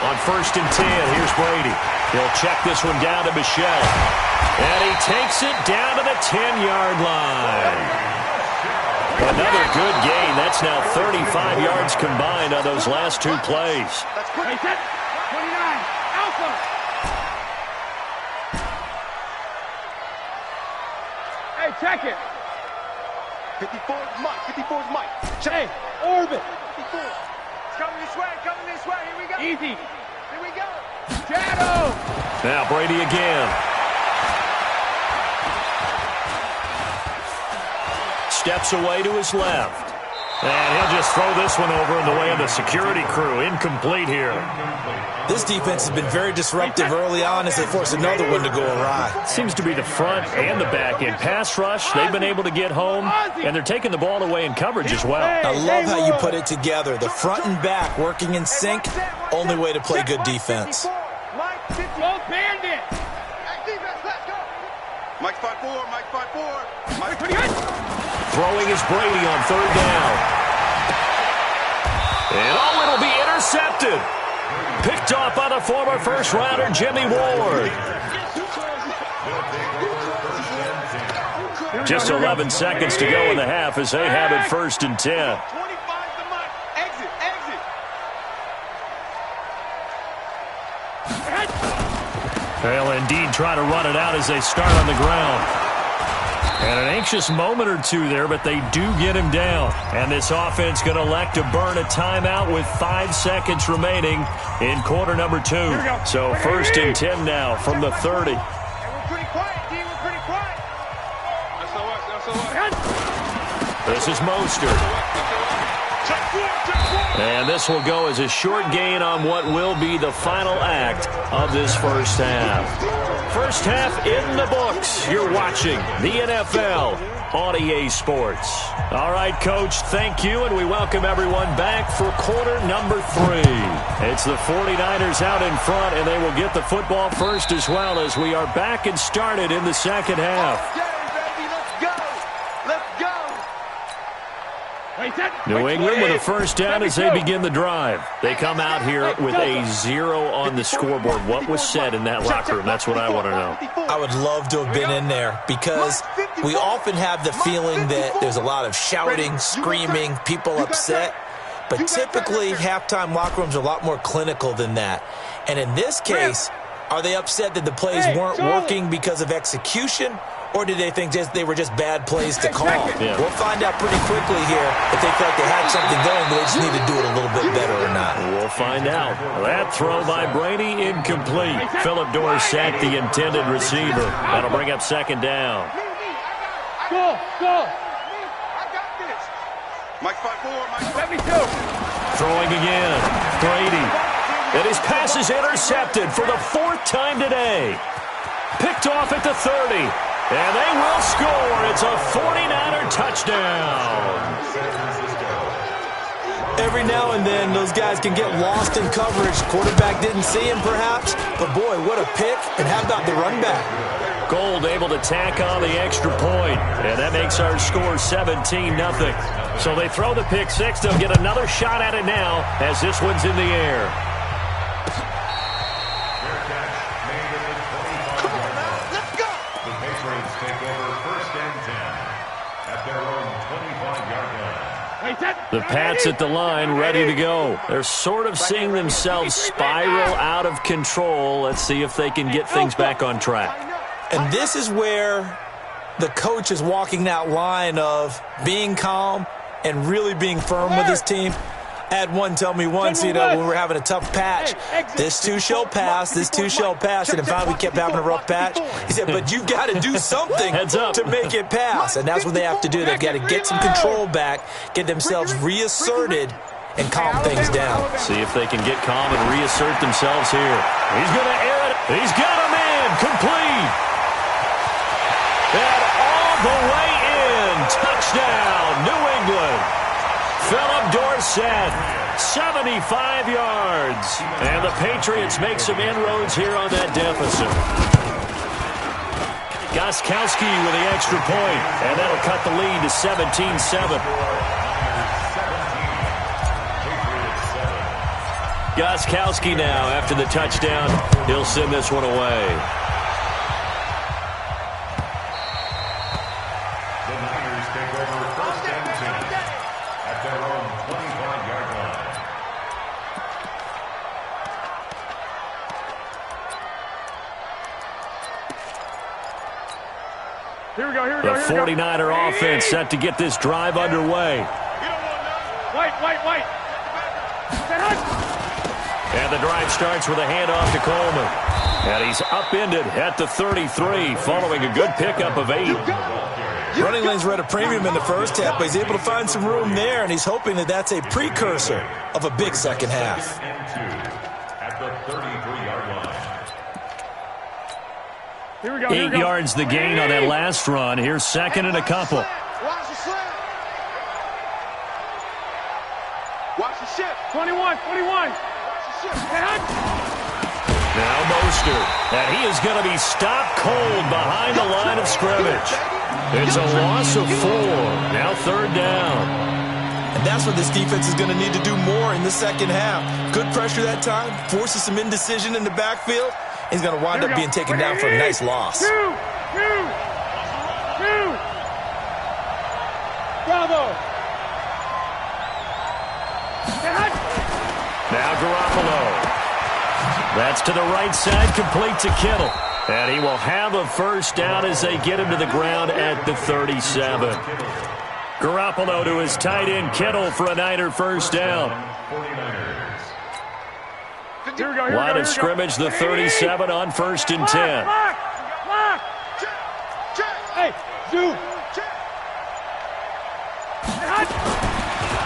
On 1st and 10, here's Brady. He'll check this one down to Michelle. And he takes it down to the 10-yard line. Another good gain. That's now 35 yards combined on those last 2 plays.
That's good. 29, Alpha. Hey, check it.
54 is Mike. 54 is Mike.
Hey, orbit.
54. It's coming this way. Coming this way. Here we go.
Easy.
Here we go.
Shadow.
Now Brady again. Steps away to his left. And he'll just throw this one over in the way of the security crew. Incomplete here.
This defense has been very disruptive early on as they force another one to go awry.
Seems to be the front and the back. In pass rush, they've been able to get home, and they're taking the ball away in coverage as well.
I love how you put it together. The front and back working in sync. Only way to play good defense.
Both bandit.
Mike 5-4. Mike 5-4. Mike
28.
Throwing is Brady on third down. And it'll be intercepted. Picked off by the former first-rounder Jimmy Ward. Just 11 seconds to go in the half as they have it 1st and 10.
25 to Mike. Exit.
They'll indeed try to run it out as they start on the ground. And an anxious moment or two there, but they do get him down. And this offense going to elect to burn a timeout with 5 seconds remaining in quarter number 2. So 1st and 10 now from the 30.
And we're pretty quiet, D. We're pretty quiet. That's all right.
This is Mostert. And this will go as a short gain on what will be the final act of this first half. First half in the books. You're watching the NFL on EA Sports. All right, Coach, thank you, and we welcome everyone back for quarter number 3. It's the 49ers out in front, and they will get the football first as well as we are back and started in the second half. New England with a first down as they begin the drive. They come out here with a 0 on the scoreboard. What was said in that locker room? That's what I want to know.
I would love to have been in there because we often have the feeling that there's a lot of shouting, screaming, people upset. But typically, halftime locker rooms are a lot more clinical than that. And in this case, are they upset that the plays weren't working because of execution? Or did they think they were just bad plays to call?
Yeah.
We'll find out pretty quickly here if they felt they had something going, but they just need to do it a little bit better or not.
We'll find out. That throw by Brady, incomplete. Phillip Dorsett, the intended receiver. That'll bring up second down.
Go.
I got this. Mike 5-4. Mike 72.
Throwing again. Brady. And his pass is intercepted for the 4th time today. Picked off at the 30. And they will score. It's a 49er touchdown.
Every now and then, those guys can get lost in coverage. Quarterback didn't see him, perhaps. But, boy, what a pick. And how about the run back?
Gold able to tack on the extra point. And that makes our score 17-0. So they throw the pick 6. They'll get another shot at it now as this one's in the air.
their own 25-yard line.
The Pats at the line, ready to go. They're sort of seeing themselves spiral out of control. Let's see if they can get things back on track.
And this is where the coach is walking that line of being calm and really being firm with his team. I had one tell me once, when we were having a tough patch, this too shall pass, this too shall pass, and then finally we kept having a rough patch. He said, but you've got to do something to make it pass, and that's what they have to do. They've got to get some control back, get themselves reasserted, and calm things down.
See if they can get calm and reassert themselves here. He's going to air it. He's got him in. Complete. And all the way in. Touchdown, New England. Philip Dorsett, 75 yards. And the Patriots make some inroads here on that deficit. Gostkowski with the extra point, and that'll cut the lead to 17-7. Gostkowski now, after the touchdown, he'll send this one away.
The Niners take over first and 10 at their own 25-yard line.
Here we go.
The 49er offense set to get this drive underway.
White.
And the drive starts with a handoff to Coleman. And he's upended at the 33 following a good pickup of 8.
Running lanes were at a premium in the first half, but he's able to find some room there, and he's hoping that that's a precursor of a big second half.
At the 33-yard line.
Here we go.
8 yards the gain on that last run. Here's second and a couple.
Watch the slip. Watch the shift.
21.
Now Mostert, and he is going to be stopped cold behind the line of scrimmage. It's a loss of 4. Now third down.
And that's what this defense is going to need to do more in the second half. Good pressure that time, forces some indecision in the backfield. He's going to wind up being taken down for a nice loss.
Two. Bravo.
Now Garoppolo. That's to the right side, complete to Kittle. And he will have a first down as they get him to the ground at the 37. Garoppolo to his tight end, Kittle, for a Niner first down. Line of scrimmage, the 37 on first and 10.
Hey, Zoo.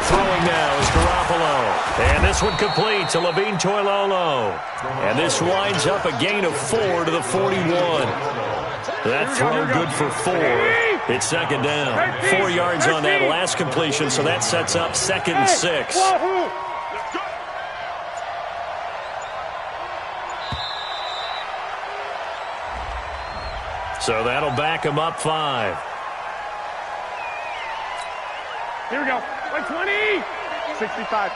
Throwing now is Garoppolo. And this one complete to Levine Toilolo. And this winds up a gain of 4 to the 41. That throw good for 4. It's second down. 4 yards on that last completion, so that sets up second and 6. So that'll back him up 5.
Here we go. 20. 65.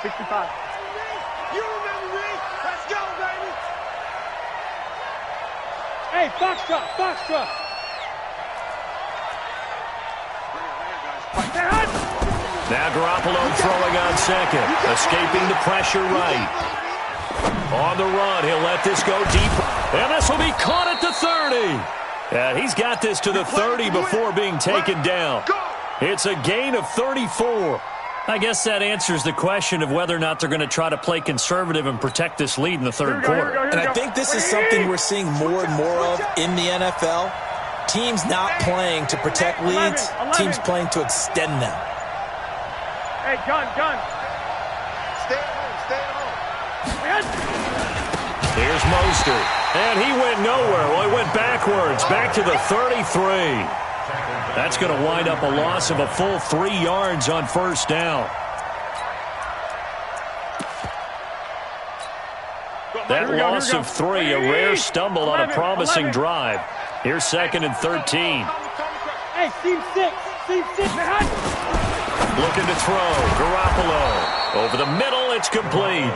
You remember me? Let's go, baby.
Hey, Foxtrot.
Now Garoppolo throwing on second. Escaping the pressure right. On the run, he'll let this go deep. And this will be caught at the 30. And he's got this to the 30 before being taken down. It's a gain of 34. I guess that answers the question of whether or not they're going to try to play conservative and protect this lead in the third quarter.
And I think this is something we're seeing more and more of in the NFL. Teams not playing to protect leads, teams playing to extend them.
Hey, gun.
Stay at home.
Here's Mostert. And he went nowhere. Well, he went backwards, back to the 33. That's going to wind up a loss of a full 3 yards on first down. That loss of 3, a rare stumble on a promising drive. Here's second and 13.
Hey, team 6.
Looking to throw. Garoppolo. Over the middle, it's complete.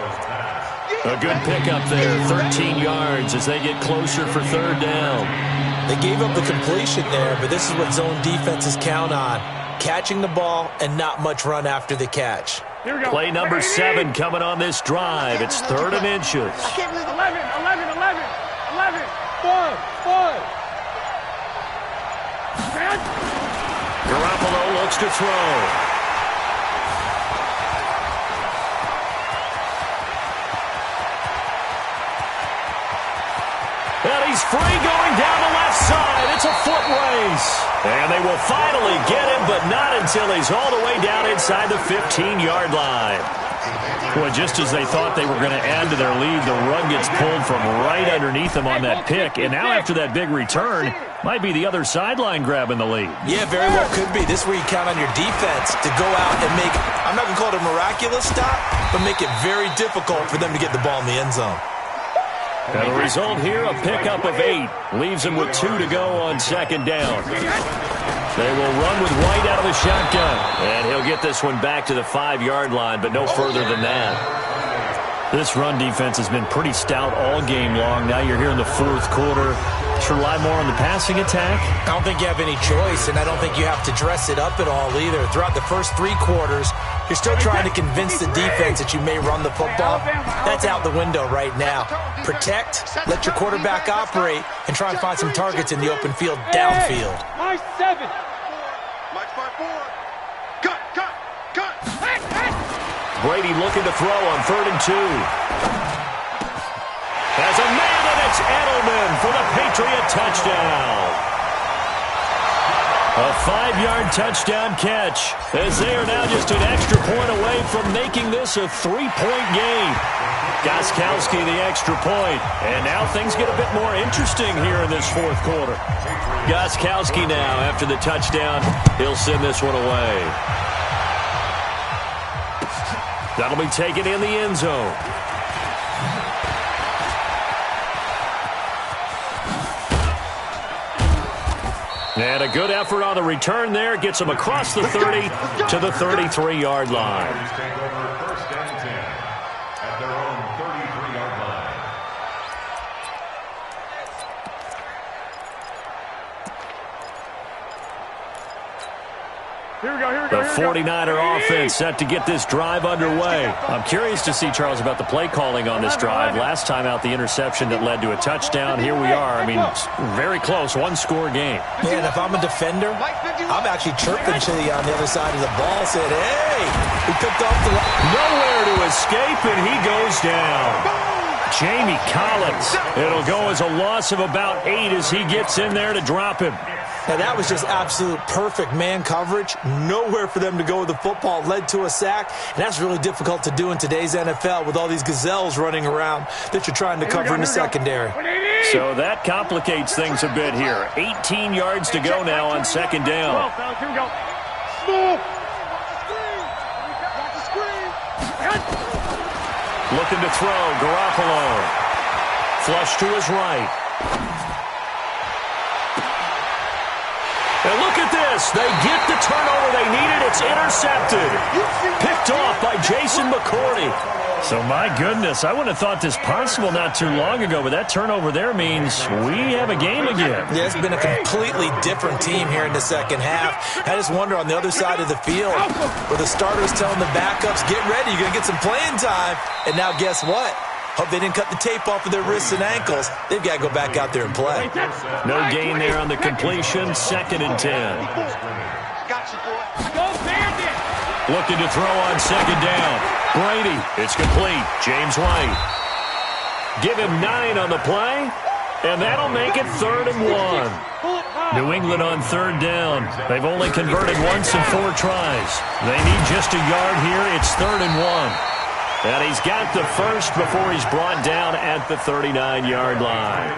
A good pickup there, 13 yards as they get closer for third down.
They gave up the completion there, but this is what zone defenses count on. catching the ball and not much run after the catch.
Here we go.
Play number 7 coming on this drive. It's 3rd and inches.
11. 5.
Garoppolo looks to throw. And he's free going down the left side. It's a foot race. And they will finally get him, but not until he's all the way down inside the 15-yard line. Well, just as they thought they were going to add to their lead, the run gets pulled from right underneath them on that pick. And now after that big return, might be the other sideline grabbing the lead.
Yeah, very well could be. This is where you count on your defense to go out and make, I'm not going to call it a miraculous stop, but make it very difficult for them to get the ball in the end zone.
And the result here, a pickup of 8. Leaves him with 2 to go on 2nd down. They will run with White out of the shotgun. And he'll get this one back to the 5-yard line, but no further than that. This run defense has been pretty stout all game long. Now you're here in the 4th quarter. To rely more on the passing attack?
I don't think you have any choice, and I don't think you have to dress it up at all either. Throughout the first 3 quarters, you're still trying to convince the defense that you may run the football. That's out the window right now. Protect, let your quarterback operate, and try and find some targets in the open field downfield.
My 7.
Mike's by 4. Cut.
Brady looking to throw on 3rd and 2. As a man, and it's Edelman for the Patriot touchdown. A 5-yard touchdown catch, as they are now just an extra point away from making this a 3-point game. Gostkowski the extra point, and now things get a bit more interesting here in this 4th quarter. Gostkowski now, after the touchdown, he'll send this one away. That'll be taken in the end zone. And a good effort on the return there. Gets him across the 30 to the 33-yard line.
Take over 1st and 10 at their own 33-yard line.
Here we go.
The 49er offense set to get this drive underway. I'm curious to see, Charles, about the play calling on this drive. Last time out, the interception that led to a touchdown. Here we are. I mean, very close, 1-score game.
Yeah, and if I'm a defender, I'm actually chirping Chili on the other side of the ball, saying, hey, we picked off the line.
Nowhere to escape, and he goes down. Jamie Collins. It'll go as a loss of about 8 as he gets in there to drop him.
Now, that was just absolute perfect man coverage. Nowhere for them to go with the football. Led to a sack, and that's really difficult to do in today's NFL with all these gazelles running around that you're trying to cover in the secondary.
So that complicates things a bit here. 18 yards to go now on 2nd down.
Here we go. Smooth.
Looking to throw, Garoppolo. Flush to his right. And look at this. They get the turnover they needed. It's intercepted. Picked off by Jason McCourty. So, my goodness, I wouldn't have thought this possible not too long ago, but that turnover there means we have a game again.
Yeah, it's been a completely different team here in the second half. I just wonder on the other side of the field where the starters telling the backups, get ready, you're going to get some playing time. And now guess what? Hope they didn't cut the tape off of their wrists and ankles. They've got to go back out there and play.
No gain there on the completion. 2nd and 10.
Got you, boy.
Go Bandit.
Looking to throw on 2nd down. Brady. It's complete. James White. Give him 9 on the play, and that'll make it 3rd and 1. New England on 3rd down. They've only converted once in 4 tries. They need just a yard here. It's 3rd and 1. And he's got the first before he's brought down at the 39-yard line.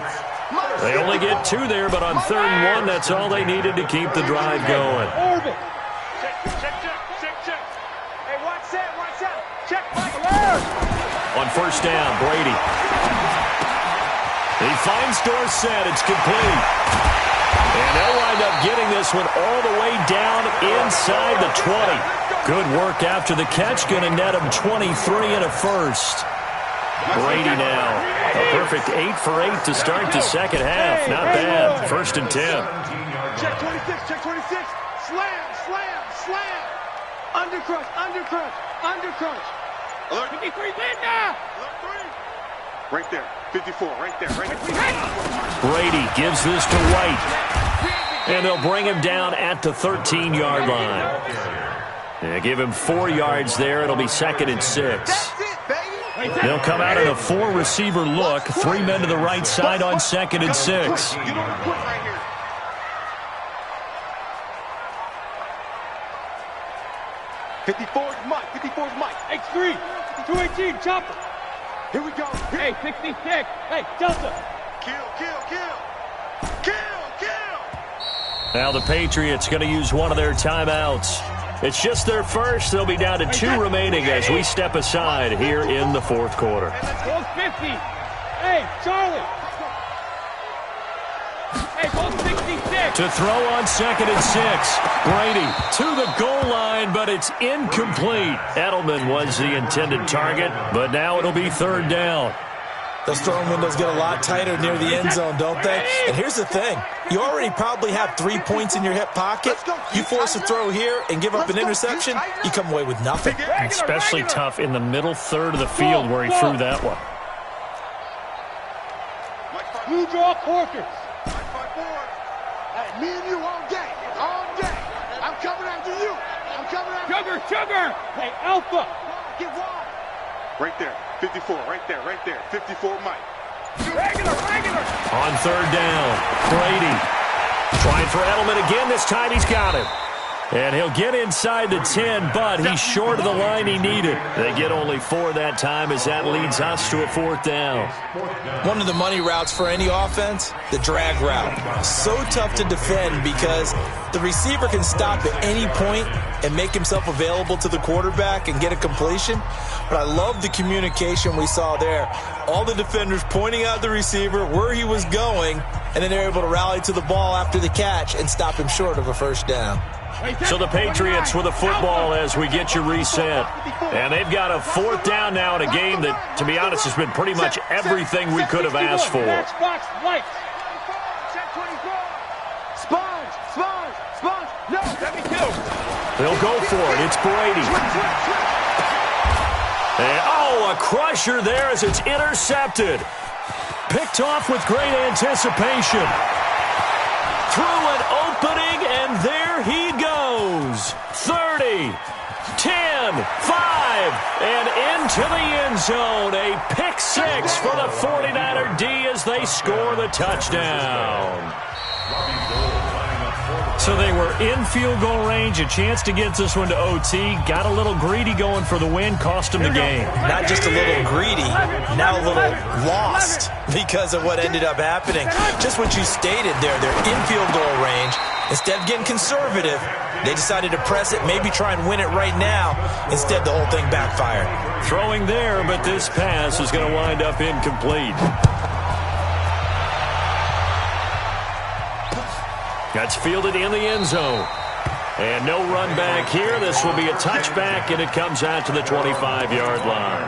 They only get 2 there, but on 3rd and 1, that's all they needed to keep the drive going.
Check. Hey, watch that. Check, Mike.
On 1st down, Brady. He finds Dorsett. It's complete. And they'll wind up getting this one all the way down inside the 20. Good work after the catch. Going to net him 23 and a first. Brady now. A perfect 8 for 8 to start the second half. Not bad. 1st and 10.
Check 26. Slam. Undercrunch. Alert.
53, Linda!
Right there. 54, right there.
Brady gives this to White. And they'll bring him down at the 13-yard line. They give him 4 yards there. It'll be 2nd and 6. They'll come out in a 4-receiver look. 3 men to the right side on 2nd and 6.
You don't quit right here. 54's Mike.
X3, 218, chopper.
Here we go.
Hey, 66. Hey, Delta.
Kill.
Now the Patriots going to use one of their timeouts. It's just their first. They'll be down to 2 remaining as we step aside here in the 4th quarter.
Goes 50. Hey, Charlie. Hey, goes 66.
To throw on 2nd and 6. Brady to the goal line, but it's incomplete. Edelman was the intended target, but now it'll be 3rd down.
Those throwing windows get a lot tighter near the end zone, don't they? And here's the thing. You already probably have 3 points in your hip pocket. You force a throw here and give up an interception, you come away with nothing.
Especially tough in the middle third of the field where he threw that one.
Blue draw quarters.
Hey, me and you all day. I'm coming after you.
Sugar. Hey, Alpha.
Get wide. Right there. 54, right there. 54, Mike.
Regular.
On 3rd down, Brady trying for Edelman again. This time he's got him. And he'll get inside the 10, but he's short of the line he needed. They get only 4 that time as that leads us to a 4th down.
One of the money routes for any offense, the drag route. So tough to defend because the receiver can stop at any point and make himself available to the quarterback and get a completion. But I love the communication we saw there. All the defenders pointing out the receiver, where he was going, and then they're able to rally to the ball after the catch and stop him short of a 1st down.
So the Patriots with a football as we get you reset. And they've got a 4th down now in a game that, to be honest, has been pretty much everything we could have asked for.
Sponge. No, let me go.
They'll go for it. It's Brady. And, a crusher there as it's intercepted. Picked off with great anticipation. Through an opening, and there he goes. 30, 10, 5, and into the end zone. A pick 6 for the 49er D as they score the touchdown. So they were in field goal range, a chance to get this one to OT. Got a little greedy going for the win, cost them the game.
Not just a little greedy, now a little lost because of what ended up happening. Just what you stated there, they're in field goal range. Instead of getting conservative, they decided to press it, maybe try and win it right now. Instead, the whole thing backfired.
Throwing there, but this pass is going to wind up incomplete. That's fielded in the end zone. And no run back here. This will be a touchback, and it comes out to the 25-yard line.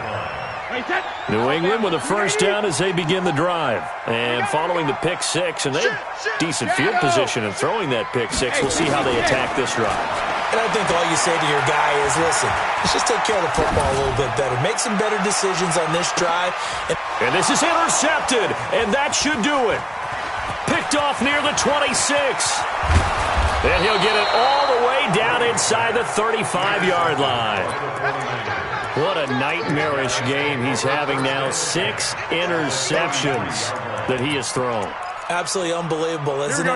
New England with a 1st down as they begin the drive. And following the pick 6, and they have decent field position in throwing that pick 6. We'll see how they attack this drive.
And I think all you say to your guy is, listen, let's just take care of the football a little bit better. Make some better decisions on this drive.
And this is intercepted, and that should do it. Picked off near the 26. And he'll get it all the way down inside the 35-yard line. What a nightmarish game he's having now. 6 interceptions that he has thrown.
Absolutely unbelievable, isn't it?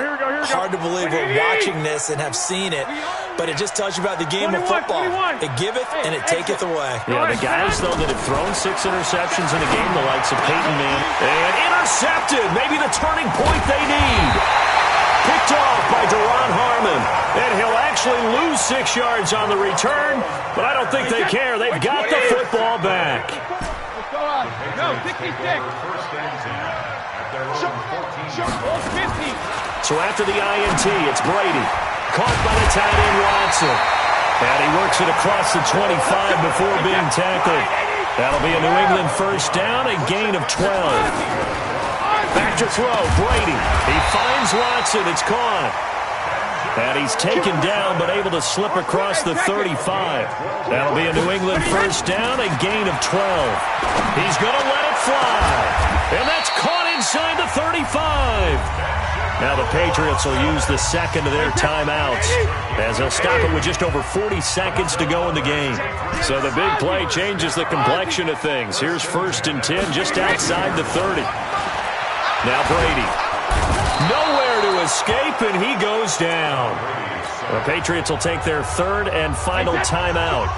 Hard to believe we're watching this and have seen it, but it just tells you about the game of football. It giveth and it taketh away.
Yeah, the guys, though, that have thrown 6 interceptions in a game, the likes of Peyton Manning, and intercepted, maybe the turning point they need. Picked off by Deron Harmon, and he'll actually lose 6 yards on the return, but I don't think they care. They've got the football back.
No, 66.
So after the INT, it's Brady. Caught by the tight end Watson. And he works it across the 25 before being tackled. That'll be a New England 1st down, a gain of 12. Back to throw, Brady. He finds Watson. It's caught. And he's taken down but able to slip across the 35. That'll be a New England first down, a gain of 12. He's going to let it fly. And that's caught inside the 35. Now the Patriots will use the second of their timeouts as they'll stop it with just over 40 seconds to go in the game. So the big play changes the complexion of things. Here's 1st and 10 just outside the 30. Now Brady. Nowhere to escape, and he goes down. The Patriots will take their 3rd and final timeout,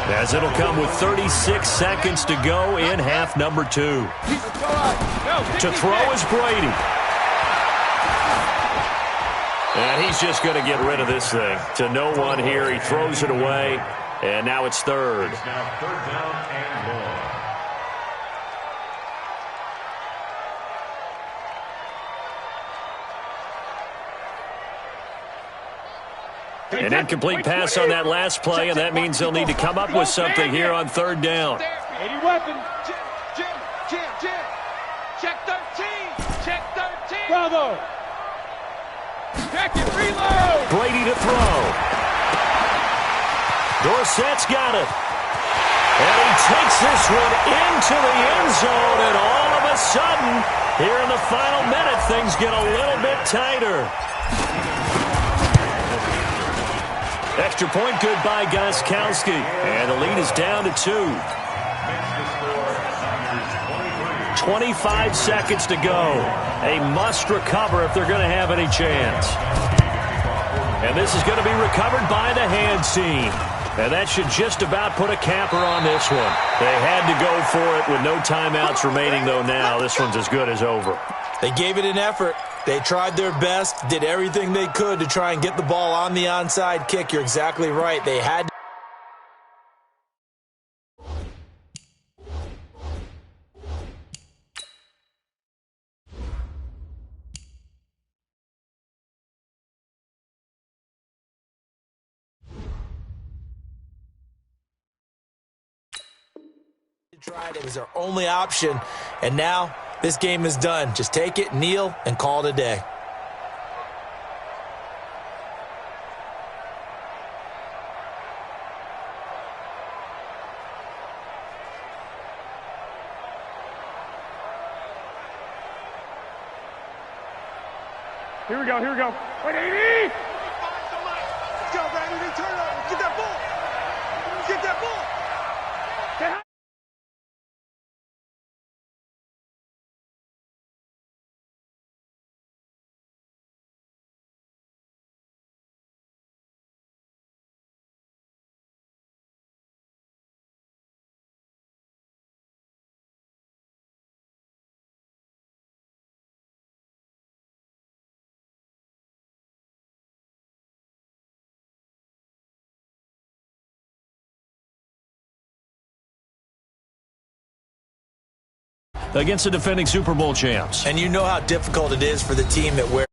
as it'll come with 36 seconds to go in half number 2. To throw is Brady. And he's just going to get rid of this thing. To no one here. He throws it away, and now it's 3rd.
It's now 3rd down and long.
An incomplete pass on that last play, and that means they'll need to come up with something here on 3rd down.
80 weapons.
Jim. Check 13. Check 13.
Bravo. Check it. Reload.
Brady to throw. Dorsett's got it. And he takes this one into the end zone, and all of a sudden, here in the final minute, things get a little bit tighter. Extra point good by Gostkowski. And the lead is down to 2. 25 seconds to go. A must recover if they're going to have any chance. And this is going to be recovered by the hands team. And that should just about put a capper on this one. They had to go for it with no timeouts remaining, though now. This one's as good as over.
They gave it an effort. They tried their best, did everything they could to try and get the ball on the onside kick. You're exactly right. They had tried. It was their only option, and now this game is done. Just take it, kneel, and call it a day.
Here we go. Wait, 80!
Let's go, Brandon. Turn it over. Get that ball. Get that ball.
Against the defending Super Bowl champs.
And you know how difficult it is for the team that wears